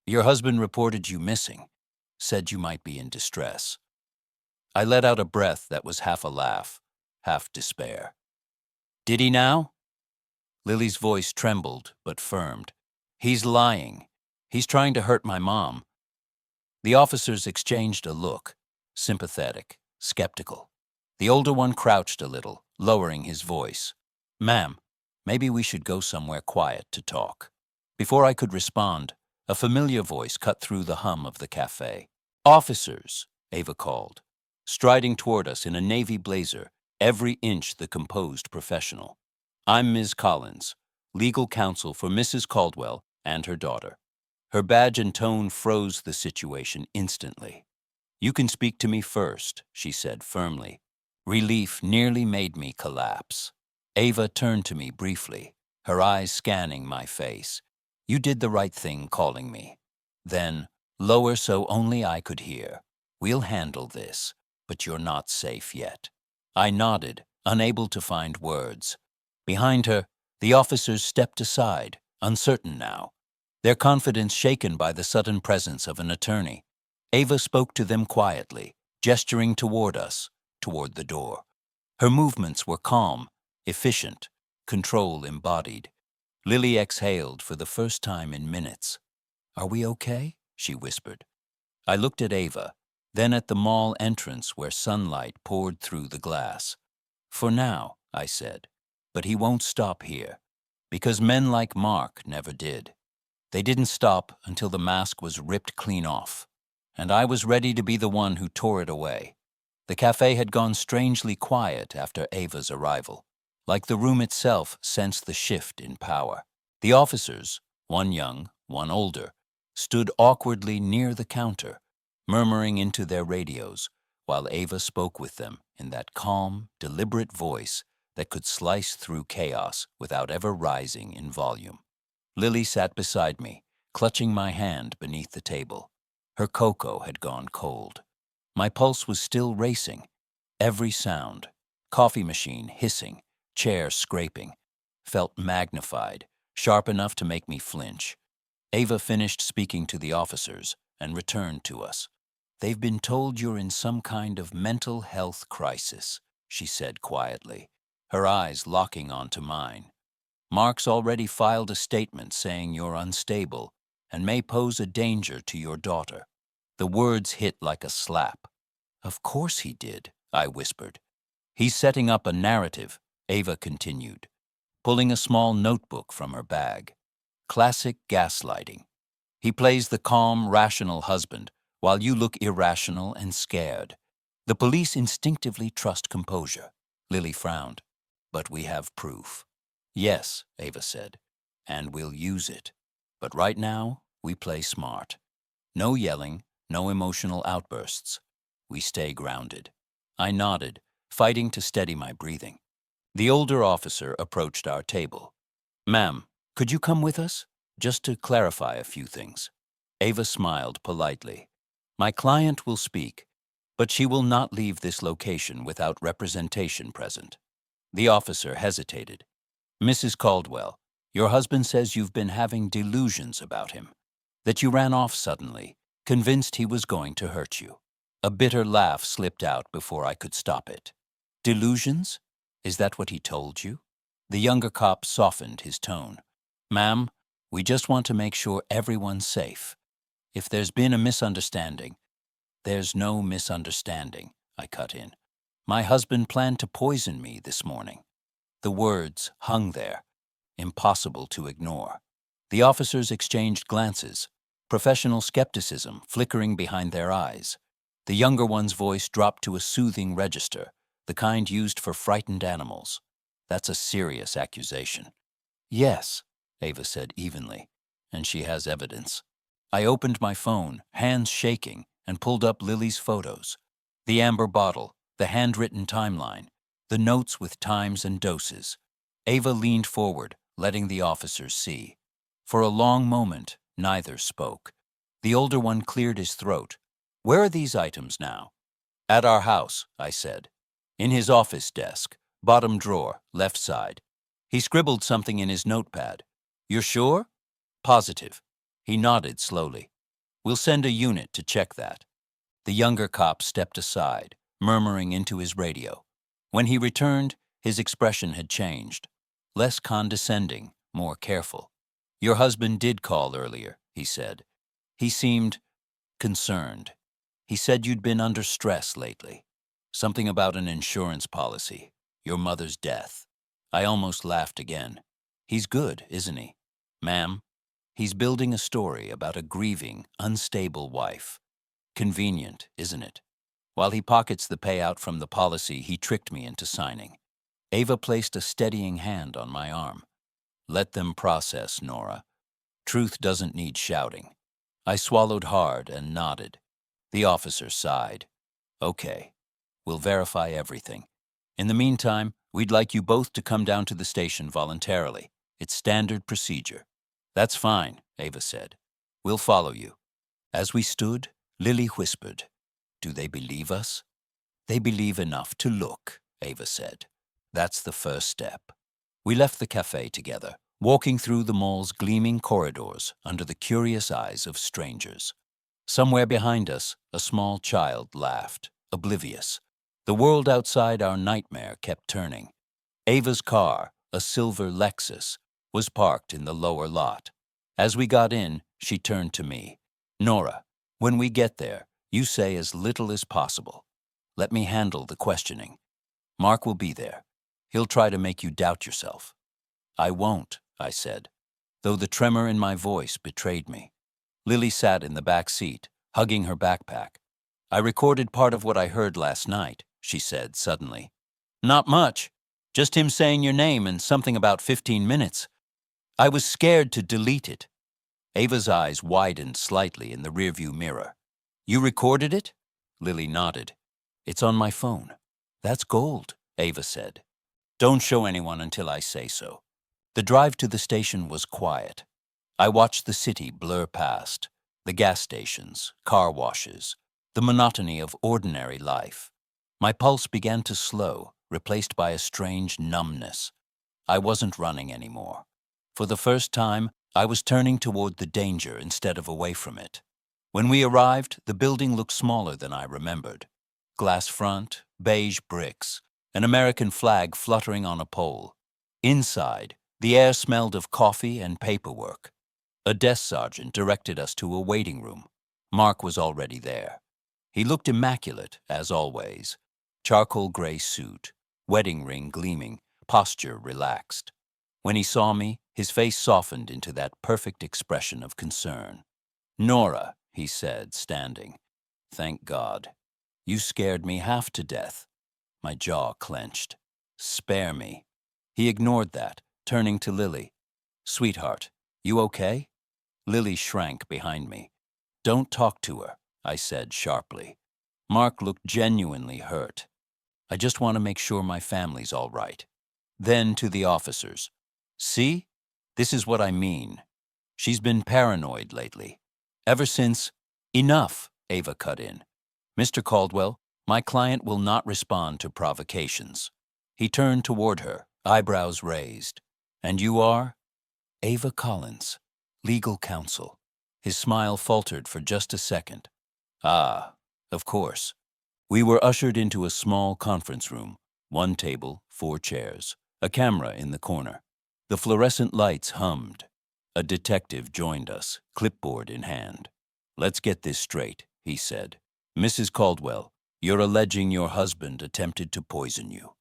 Your husband reported you missing. Said you might be in distress." I let out a breath that was half a laugh, half despair. "Did he now?" Lily's voice trembled but firmed. "He's lying. He's trying to hurt my mom." The officers exchanged a look, sympathetic, skeptical. The older one crouched a little, lowering his voice. "Ma'am, maybe we should go somewhere quiet to talk." Before I could respond, a familiar voice cut through the hum of the cafe. "Officers," Ava called, striding toward us in a navy blazer, every inch the composed professional. "I'm Ms. Collins, legal counsel for Mrs. Caldwell and her daughter." Her badge and tone froze the situation instantly. "You can speak to me first," she said firmly. Relief nearly made me collapse. Ava turned to me briefly, her eyes scanning my face. You did the right thing calling me. Then, lower so only I could hear. We'll handle this, but you're not safe yet. I nodded, unable to find words. Behind her, the officers stepped aside, uncertain now, their confidence shaken by the sudden presence of an attorney. Ava spoke to them quietly, gesturing toward us, toward the door. Her movements were calm, efficient, control embodied. Lily exhaled for the first time in minutes. "Are we okay?" she whispered. I looked at Ava, then at the mall entrance where sunlight poured through the glass. "For now," I said, "but he won't stop here, because men like Mark never did. They didn't stop until the mask was ripped clean off, and I was ready to be the one who tore it away." The cafe had gone strangely quiet after Ava's arrival, like the room itself sensed the shift in power. The officers, one young, one older, stood awkwardly near the counter, murmuring into their radios, while Ava spoke with them in that calm, deliberate voice that could slice through chaos without ever rising in volume. Lily sat beside me, clutching my hand beneath the table. Her cocoa had gone cold. My pulse was still racing. Every sound, coffee machine hissing, chair scraping, felt magnified, sharp enough to make me flinch. Ava finished speaking to the officers and returned to us. "They've been told you're in some kind of mental health crisis," she said quietly, her eyes locking onto mine. "Mark's already filed a statement saying you're unstable and may pose a danger to your daughter." The words hit like a slap. "Of course he did," I whispered. "He's setting up a narrative," Ava continued, pulling a small notebook from her bag. "Classic gaslighting. He plays the calm, rational husband, while you look irrational and scared. The police instinctively trust composure." Lily frowned. "But we have proof." "Yes," Ava said, "and we'll use it. But right now, we play smart. No yelling, no emotional outbursts. We stay grounded." I nodded, fighting to steady my breathing. The older officer approached our table. "Ma'am, could you come with us? Just to clarify a few things." Ava smiled politely. "My client will speak, but she will not leave this location without representation present." The officer hesitated. "Mrs. Caldwell, your husband says you've been having delusions about him, that you ran off suddenly, convinced he was going to hurt you." A bitter laugh slipped out before I could stop it. "Delusions? Is that what he told you?" The younger cop softened his tone. "Ma'am, we just want to make sure everyone's safe. If there's been a misunderstanding—" "There's no misunderstanding," I cut in. "My husband planned to poison me this morning." The words hung there, impossible to ignore. The officers exchanged glances, professional skepticism flickering behind their eyes. The younger one's voice dropped to a soothing register, the kind used for frightened animals. "That's a serious accusation." "Yes," Ava said evenly, "and she has evidence." I opened my phone, hands shaking, and pulled up Lily's photos. The amber bottle, the handwritten timeline, the notes with times and doses. Ava leaned forward, letting the officers see. For a long moment, neither spoke. The older one cleared his throat. "Where are these items now?" "At our house," I said. "In his office desk, bottom drawer, left side." He scribbled something in his notepad. "You're sure?" "Positive." He nodded slowly. "We'll send a unit to check that." The younger cop stepped aside, murmuring into his radio. When he returned, his expression had changed. Less condescending, more careful. "Your husband did call earlier," he said. He seemed concerned. "He said you'd been under stress lately. Something about an insurance policy. Your mother's death." I almost laughed again. "He's good, isn't he?" "Ma'am, he's building a story about a grieving, unstable wife. Convenient, isn't it? While he pockets the payout from the policy he tricked me into signing." Ava placed a steadying hand on my arm. "Let them process, Nora. Truth doesn't need shouting." I swallowed hard and nodded. The officer sighed. "Okay, we'll verify everything. In the meantime, we'd like you both to come down to the station voluntarily. It's standard procedure." "That's fine," Ava said. "We'll follow you." As we stood, Lily whispered, "Do they believe us?" "They believe enough to look," Ava said. "That's the first step." We left the cafe together, walking through the mall's gleaming corridors under the curious eyes of strangers. Somewhere behind us, a small child laughed, oblivious. The world outside our nightmare kept turning. Ava's car, a silver Lexus, was parked in the lower lot. As we got in, she turned to me. "Nora, when we get there, you say as little as possible. Let me handle the questioning. Mark will be there. He'll try to make you doubt yourself." "I won't," I said, though the tremor in my voice betrayed me. Lily sat in the back seat, hugging her backpack. "I recorded part of what I heard last night," she said suddenly. "Not much. Just him saying your name and something about 15 minutes. I was scared to delete it." Ava's eyes widened slightly in the rearview mirror. "You recorded it?" Lily nodded. "It's on my phone." "That's gold," Ava said. "Don't show anyone until I say so." The drive to the station was quiet. I watched the city blur past, the gas stations, car washes, the monotony of ordinary life. My pulse began to slow, replaced by a strange numbness. I wasn't running anymore. For the first time, I was turning toward the danger instead of away from it. When we arrived, the building looked smaller than I remembered. Glass front, beige bricks, an American flag fluttering on a pole. Inside, the air smelled of coffee and paperwork. A desk sergeant directed us to a waiting room. Mark was already there. He looked immaculate, as always. Charcoal gray suit, wedding ring gleaming, posture relaxed. When he saw me, his face softened into that perfect expression of concern. "Nora," he said, standing. "Thank God. You scared me half to death." My jaw clenched. "Spare me." He ignored that, turning to Lily. "Sweetheart, you okay?" Lily shrank behind me. "Don't talk to her," I said sharply. Mark looked genuinely hurt. "I just want to make sure my family's all right." Then to the officers. "See? This is what I mean. She's been paranoid lately. Ever since—" "Enough," Ava cut in. "Mr. Caldwell, my client will not respond to provocations." He turned toward her, eyebrows raised. "And you are?" "Ava Collins, legal counsel." His smile faltered for just a second. "Ah, of course." We were ushered into a small conference room, 1 table, 4 chairs, a camera in the corner. The fluorescent lights hummed. A detective joined us, clipboard in hand. "Let's get this straight," he said. "Mrs. Caldwell, you're alleging your husband attempted to poison you.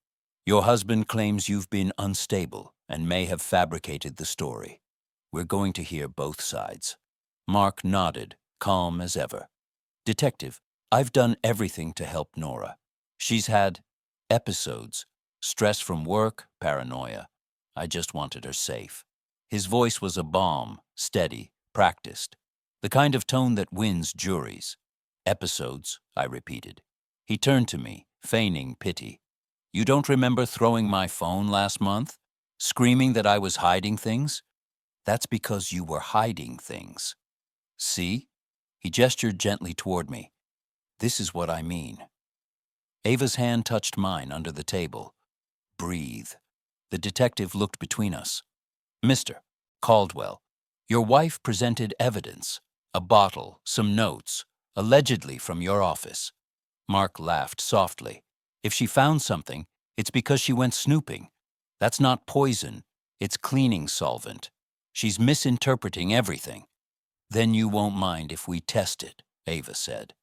Your husband claims you've been unstable and may have fabricated the story. We're going to hear both sides." Mark nodded, calm as ever. "Detective, I've done everything to help Nora. She's had episodes, stress from work, paranoia. I just wanted her safe." His voice was a balm, steady, practiced, the kind of tone that wins juries. "Episodes," I repeated. He turned to me, feigning pity. "You don't remember throwing my phone last month? Screaming that I was hiding things? That's because you were hiding things. See?" He gestured gently toward me. "This is what I mean." Ava's hand touched mine under the table. "Breathe." The detective looked between us. "Mr. Caldwell, your wife presented evidence, a bottle, some notes, allegedly from your office." Mark laughed softly. "If she found something, it's because she went snooping. That's not poison, it's cleaning solvent. She's misinterpreting everything." "Then you won't mind if we test it," Ava said.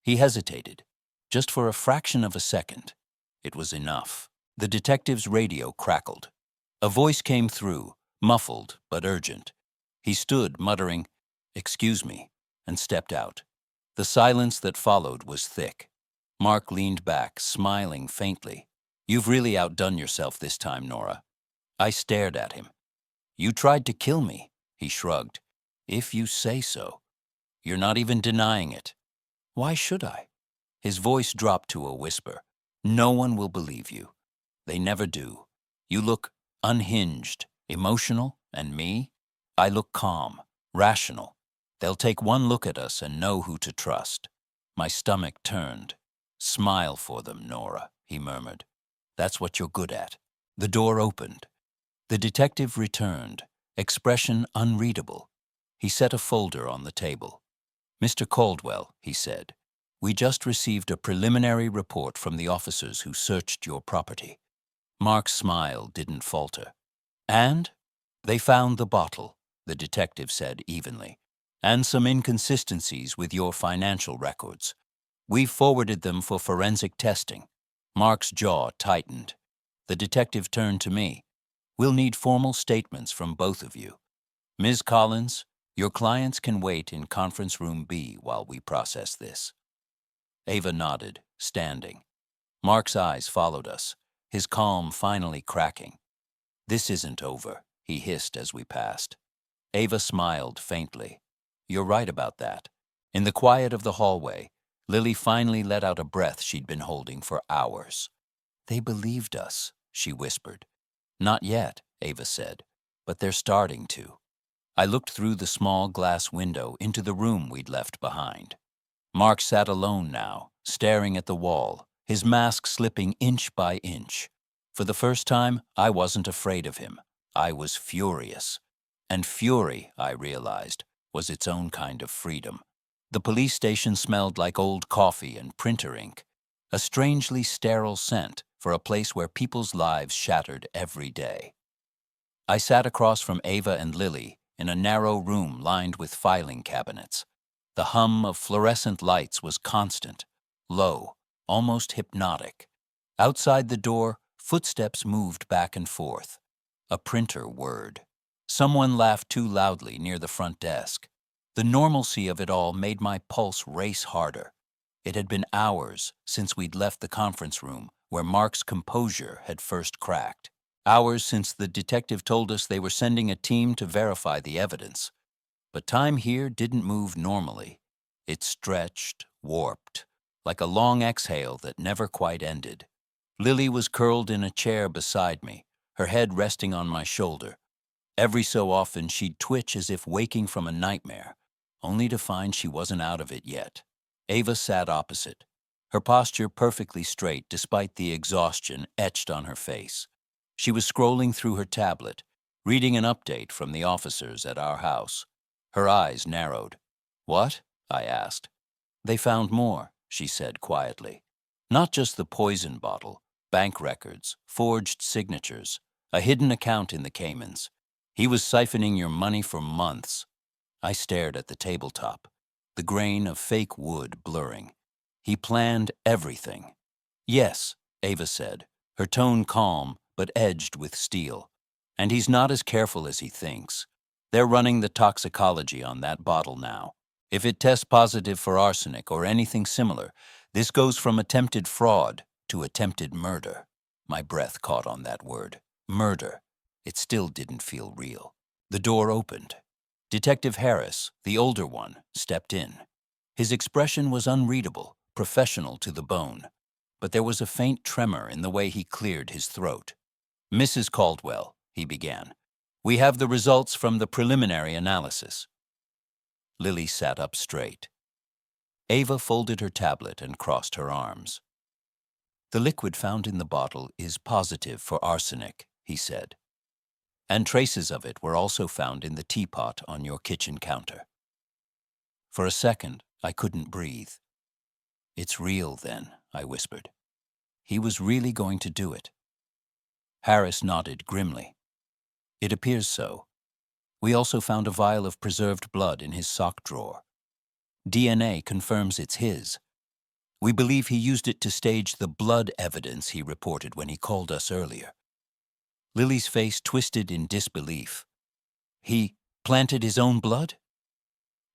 He hesitated, just for a fraction of a second. It was enough. The detective's radio crackled. A voice came through, muffled but urgent. He stood, muttering, "Excuse me," and stepped out. The silence that followed was thick. Mark leaned back, smiling faintly. "You've really outdone yourself this time, Nora." I stared at him. "You tried to kill me," he shrugged. "If you say so. You're not even denying it." "Why should I?" His voice dropped to a whisper. "No one will believe you. They never do. You look unhinged, emotional, and me? I look calm, rational. They'll take one look at us and know who to trust. My stomach turned. Smile for them, Nora, he murmured. That's what you're good at. The door opened. The detective returned, expression unreadable. He set a folder on the table. Mr. Caldwell, he said, we just received a preliminary report from the officers who searched your property. Mark's smile didn't falter. And? They found the bottle, the detective said evenly, and some inconsistencies with your financial records. We've forwarded them for forensic testing. Mark's jaw tightened. The detective turned to me. We'll need formal statements from both of you. Ms. Collins, your clients can wait in conference room B while we process this. Ava nodded, standing. Mark's eyes followed us, his calm finally cracking. This isn't over, he hissed as we passed. Ava smiled faintly. You're right about that. In the quiet of the hallway, Lily finally let out a breath she'd been holding for hours. They believed us, she whispered. Not yet, Ava said, but they're starting to. I looked through the small glass window into the room we'd left behind. Mark sat alone now, staring at the wall, his mask slipping inch by inch. For the first time, I wasn't afraid of him. I was furious. And fury, I realized, was its own kind of freedom. The police station smelled like old coffee and printer ink, a strangely sterile scent for a place where people's lives shattered every day. I sat across from Ava and Lily in a narrow room lined with filing cabinets. The hum of fluorescent lights was constant, low, almost hypnotic. Outside the door, footsteps moved back and forth. A printer whirred. Someone laughed too loudly near the front desk. The normalcy of it all made my pulse race harder. It had been hours since we'd left the conference room where Mark's composure had first cracked. Hours since the detective told us they were sending a team to verify the evidence. But time here didn't move normally. It stretched, warped, like a long exhale that never quite ended. Lily was curled in a chair beside me, her head resting on my shoulder. Every so often she'd twitch as if waking from a nightmare, only to find she wasn't out of it yet. Ava sat opposite, her posture perfectly straight despite the exhaustion etched on her face. She was scrolling through her tablet, reading an update from the officers at our house. Her eyes narrowed. What? I asked. They found more, she said quietly. Not just the poison bottle, bank records, forged signatures, a hidden account in the Caymans. He was siphoning your money for months. I stared at the tabletop, the grain of fake wood blurring. He planned everything. Yes, Ava said, her tone calm but edged with steel. And he's not as careful as he thinks. They're running the toxicology on that bottle now. If it tests positive for arsenic or anything similar, this goes from attempted fraud to attempted murder. My breath caught on that word. Murder. It still didn't feel real. The door opened. Detective Harris, the older one, stepped in. His expression was unreadable, professional to the bone, but there was a faint tremor in the way he cleared his throat. Mrs. Caldwell, he began, we have the results from the preliminary analysis. Lily sat up straight. Ava folded her tablet and crossed her arms. The liquid found in the bottle is positive for arsenic, he said. And traces of it were also found in the teapot on your kitchen counter. For a second, I couldn't breathe. It's real, then, I whispered. He was really going to do it. Harris nodded grimly. It appears so. We also found a vial of preserved blood in his sock drawer. DNA confirms it's his. We believe he used it to stage the blood evidence he reported when he called us earlier. Lily's face twisted in disbelief. He planted his own blood?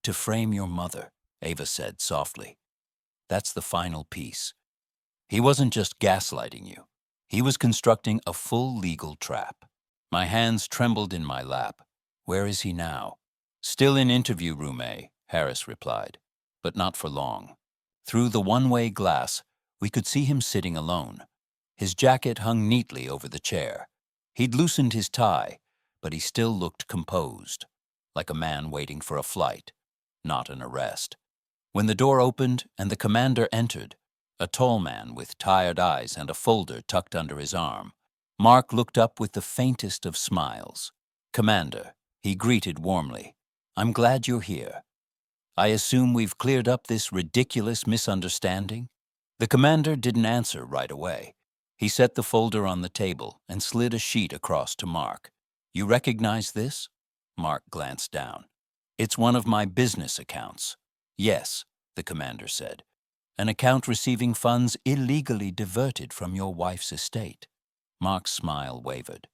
To frame your mother, Ava said softly. That's the final piece. He wasn't just gaslighting you. He was constructing a full legal trap. My hands trembled in my lap. Where is he now? Still in interview room A, Harris replied, but not for long. Through the one-way glass, we could see him sitting alone. His jacket hung neatly over the chair. He'd loosened his tie, but he still looked composed, like a man waiting for a flight, not an arrest. When the door opened and the commander entered, a tall man with tired eyes and a folder tucked under his arm, Mark looked up with the faintest of smiles. "Commander," he greeted warmly, "I'm glad you're here. I assume we've cleared up this ridiculous misunderstanding?" The commander didn't answer right away. He set the folder on the table and slid a sheet across to Mark. "You recognize this?" Mark glanced down. "It's one of my business accounts." "Yes," the commander said. "An account receiving funds illegally diverted from your wife's estate." Mark's smile wavered.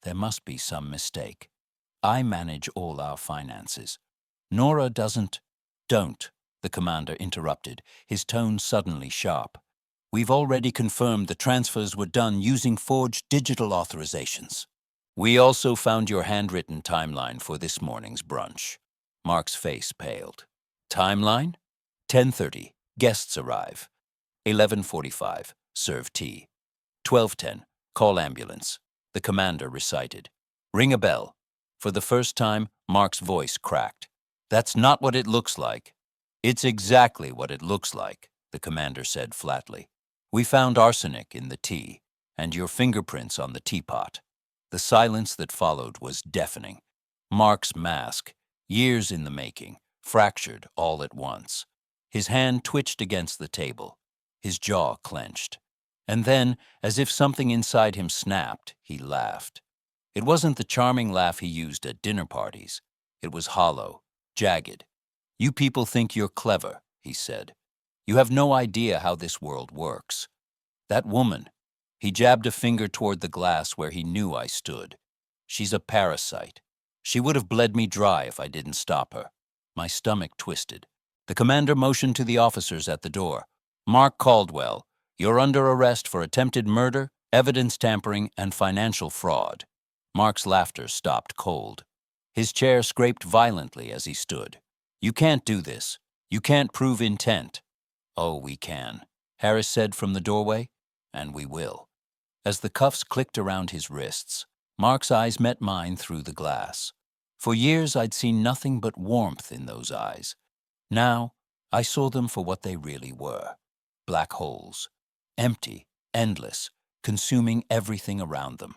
"There must be some mistake. I manage all our finances. Nora doesn't—" "Don't," the commander interrupted, his tone suddenly sharp. "We've already confirmed the transfers were done using forged digital authorizations. We also found your handwritten timeline for this morning's brunch." Mark's face paled. "Timeline? 10:30, guests arrive. 11:45, serve tea. 12:10, call ambulance," the commander recited. "Ring a bell." For the first time, Mark's voice cracked. "That's not what it looks like." "It's exactly what it looks like," the commander said flatly. "We found arsenic in the tea, and your fingerprints on the teapot." The silence that followed was deafening. Mark's mask, years in the making, fractured all at once. His hand twitched against the table. His jaw clenched. And then, as if something inside him snapped, he laughed. It wasn't the charming laugh he used at dinner parties. It was hollow, jagged. "You people think you're clever," he said. "You have no idea how this world works. That woman," he jabbed a finger toward the glass where he knew I stood. "She's a parasite. She would have bled me dry if I didn't stop her." My stomach twisted. The commander motioned to the officers at the door. "Mark Caldwell, you're under arrest for attempted murder, evidence tampering, and financial fraud." Mark's laughter stopped cold. His chair scraped violently as he stood. "You can't do this. You can't prove intent." "Oh, we can," Harris said from the doorway, "and we will." As the cuffs clicked around his wrists, Mark's eyes met mine through the glass. For years I'd seen nothing but warmth in those eyes. Now I saw them for what they really were. Black holes. Empty, endless, consuming everything around them.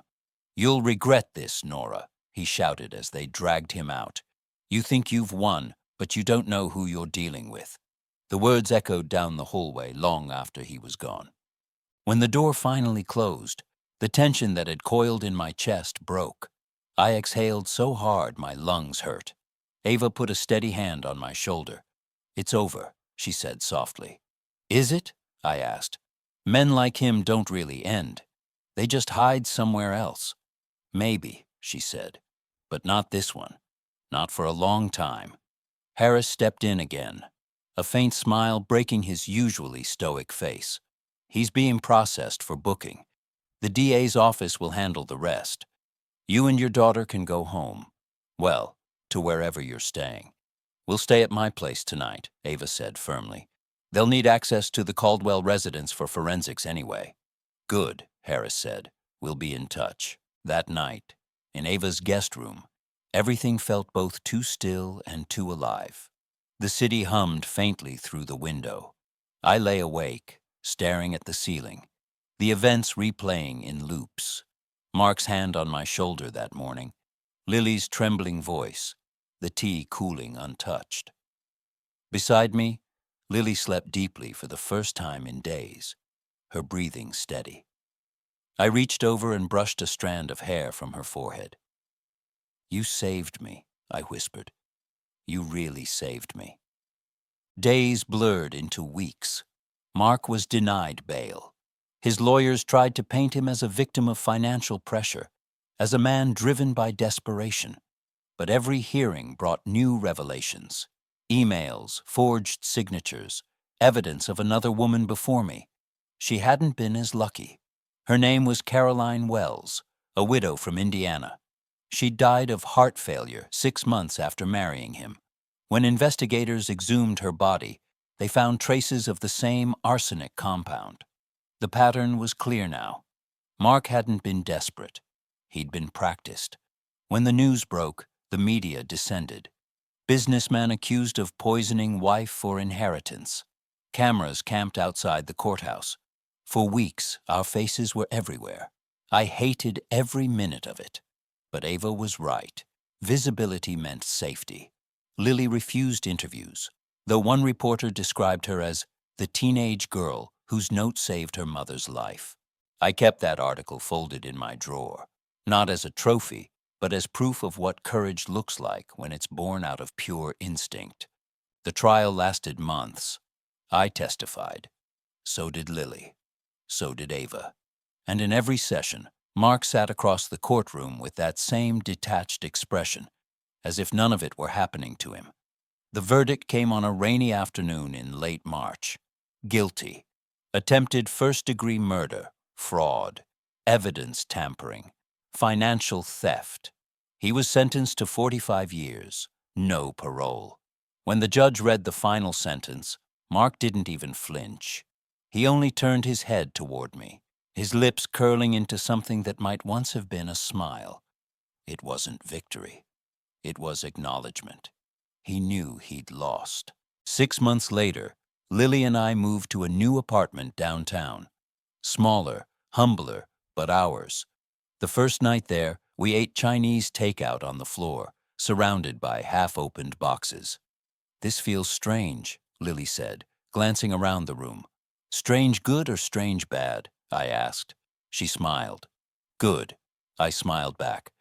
"You'll regret this, Nora," he shouted as they dragged him out. "You think you've won, but you don't know who you're dealing with." The words echoed down the hallway long after he was gone. When the door finally closed, the tension that had coiled in my chest broke. I exhaled so hard my lungs hurt. Ava put a steady hand on my shoulder. "It's over," she said softly. "Is it?" I asked. "Men like him don't really end. They just hide somewhere else." "Maybe," she said, "but not this one. Not for a long time." Harris stepped in again, a faint smile breaking his usually stoic face. "He's being processed for booking. The DA's office will handle the rest. You and your daughter can go home. Well, to wherever you're staying." "We'll stay at my place tonight," Ava said firmly. "They'll need access to the Caldwell residence for forensics anyway." "Good," Harris said. "We'll be in touch." That night, in Ava's guest room, everything felt both too still and too alive. The city hummed faintly through the window. I lay awake, staring at the ceiling, the events replaying in loops. Mark's hand on my shoulder that morning, Lily's trembling voice, the tea cooling untouched. Beside me, Lily slept deeply for the first time in days, her breathing steady. I reached over and brushed a strand of hair from her forehead. "You saved me," I whispered. "You really saved me." Days blurred into weeks. Mark was denied bail. His lawyers tried to paint him as a victim of financial pressure, as a man driven by desperation. But every hearing brought new revelations. Emails, forged signatures, evidence of another woman before me. She hadn't been as lucky. Her name was Caroline Wells, a widow from Indiana. She died of heart failure 6 months after marrying him. When investigators exhumed her body, they found traces of the same arsenic compound. The pattern was clear now. Mark hadn't been desperate. He'd been practiced. When the news broke, the media descended. Businessman accused of poisoning wife for inheritance. Cameras camped outside the courthouse. For weeks, our faces were everywhere. I hated every minute of it. But Ava was right. Visibility meant safety. Lily refused interviews, though one reporter described her as the teenage girl whose note saved her mother's life. I kept that article folded in my drawer, not as a trophy, but as proof of what courage looks like when it's born out of pure instinct. The trial lasted months. I testified. So did Lily. So did Ava. And in every session, Mark sat across the courtroom with that same detached expression, as if none of it were happening to him. The verdict came on a rainy afternoon in late March. Guilty. Attempted first-degree murder, fraud, evidence tampering, financial theft. He was sentenced to 45 years, no parole. When the judge read the final sentence, Mark didn't even flinch. He only turned his head toward me, his lips curling into something that might once have been a smile. It wasn't victory. It was acknowledgement. He knew he'd lost. 6 months later, Lily and I moved to a new apartment downtown. Smaller, humbler, but ours. The first night there, we ate Chinese takeout on the floor, surrounded by half-opened boxes. "This feels strange," Lily said, glancing around the room. "Strange good or strange bad?" I asked. She smiled. "Good," I smiled back,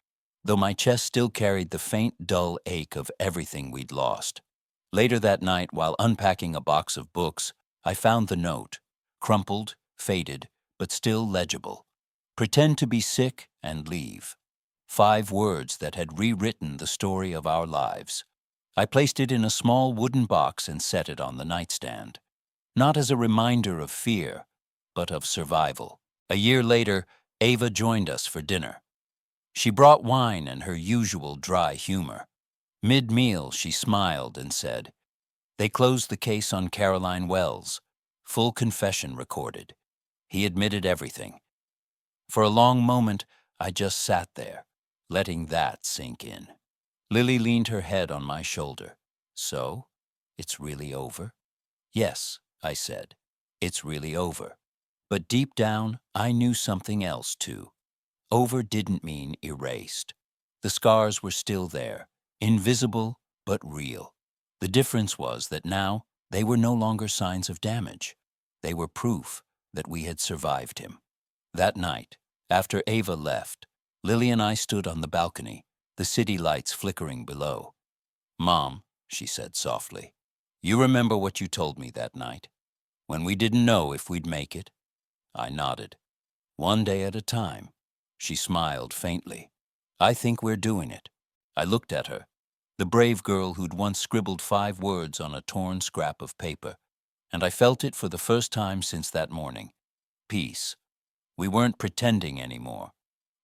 though my chest still carried the faint, dull ache of everything we'd lost. Later that night, while unpacking a box of books, I found the note, crumpled, faded, but still legible. "Pretend to be sick and leave." 5 words that had rewritten the story of our lives. I placed it in a small wooden box and set it on the nightstand. Not as a reminder of fear, but of survival. A year later, Ava joined us for dinner. She brought wine and her usual dry humor. Mid-meal, she smiled and said, "They closed the case on Caroline Wells. Full confession recorded. He admitted everything." For a long moment, I just sat there, letting that sink in. Lily leaned her head on my shoulder. "So, it's really over?" "Yes," I said, "it's really over." But deep down, I knew something else, too. Over didn't mean erased. The scars were still there, invisible but real. The difference was that now they were no longer signs of damage. They were proof that we had survived him. That night, after Ava left, Lily and I stood on the balcony, the city lights flickering below. "Mom," she said softly, "you remember what you told me that night, when we didn't know if we'd make it?" I nodded. "One day at a time." She smiled faintly. "I think we're doing it." I looked at her, the brave girl who'd once scribbled 5 words on a torn scrap of paper, and I felt it for the first time since that morning. Peace. We weren't pretending anymore.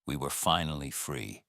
We were finally free.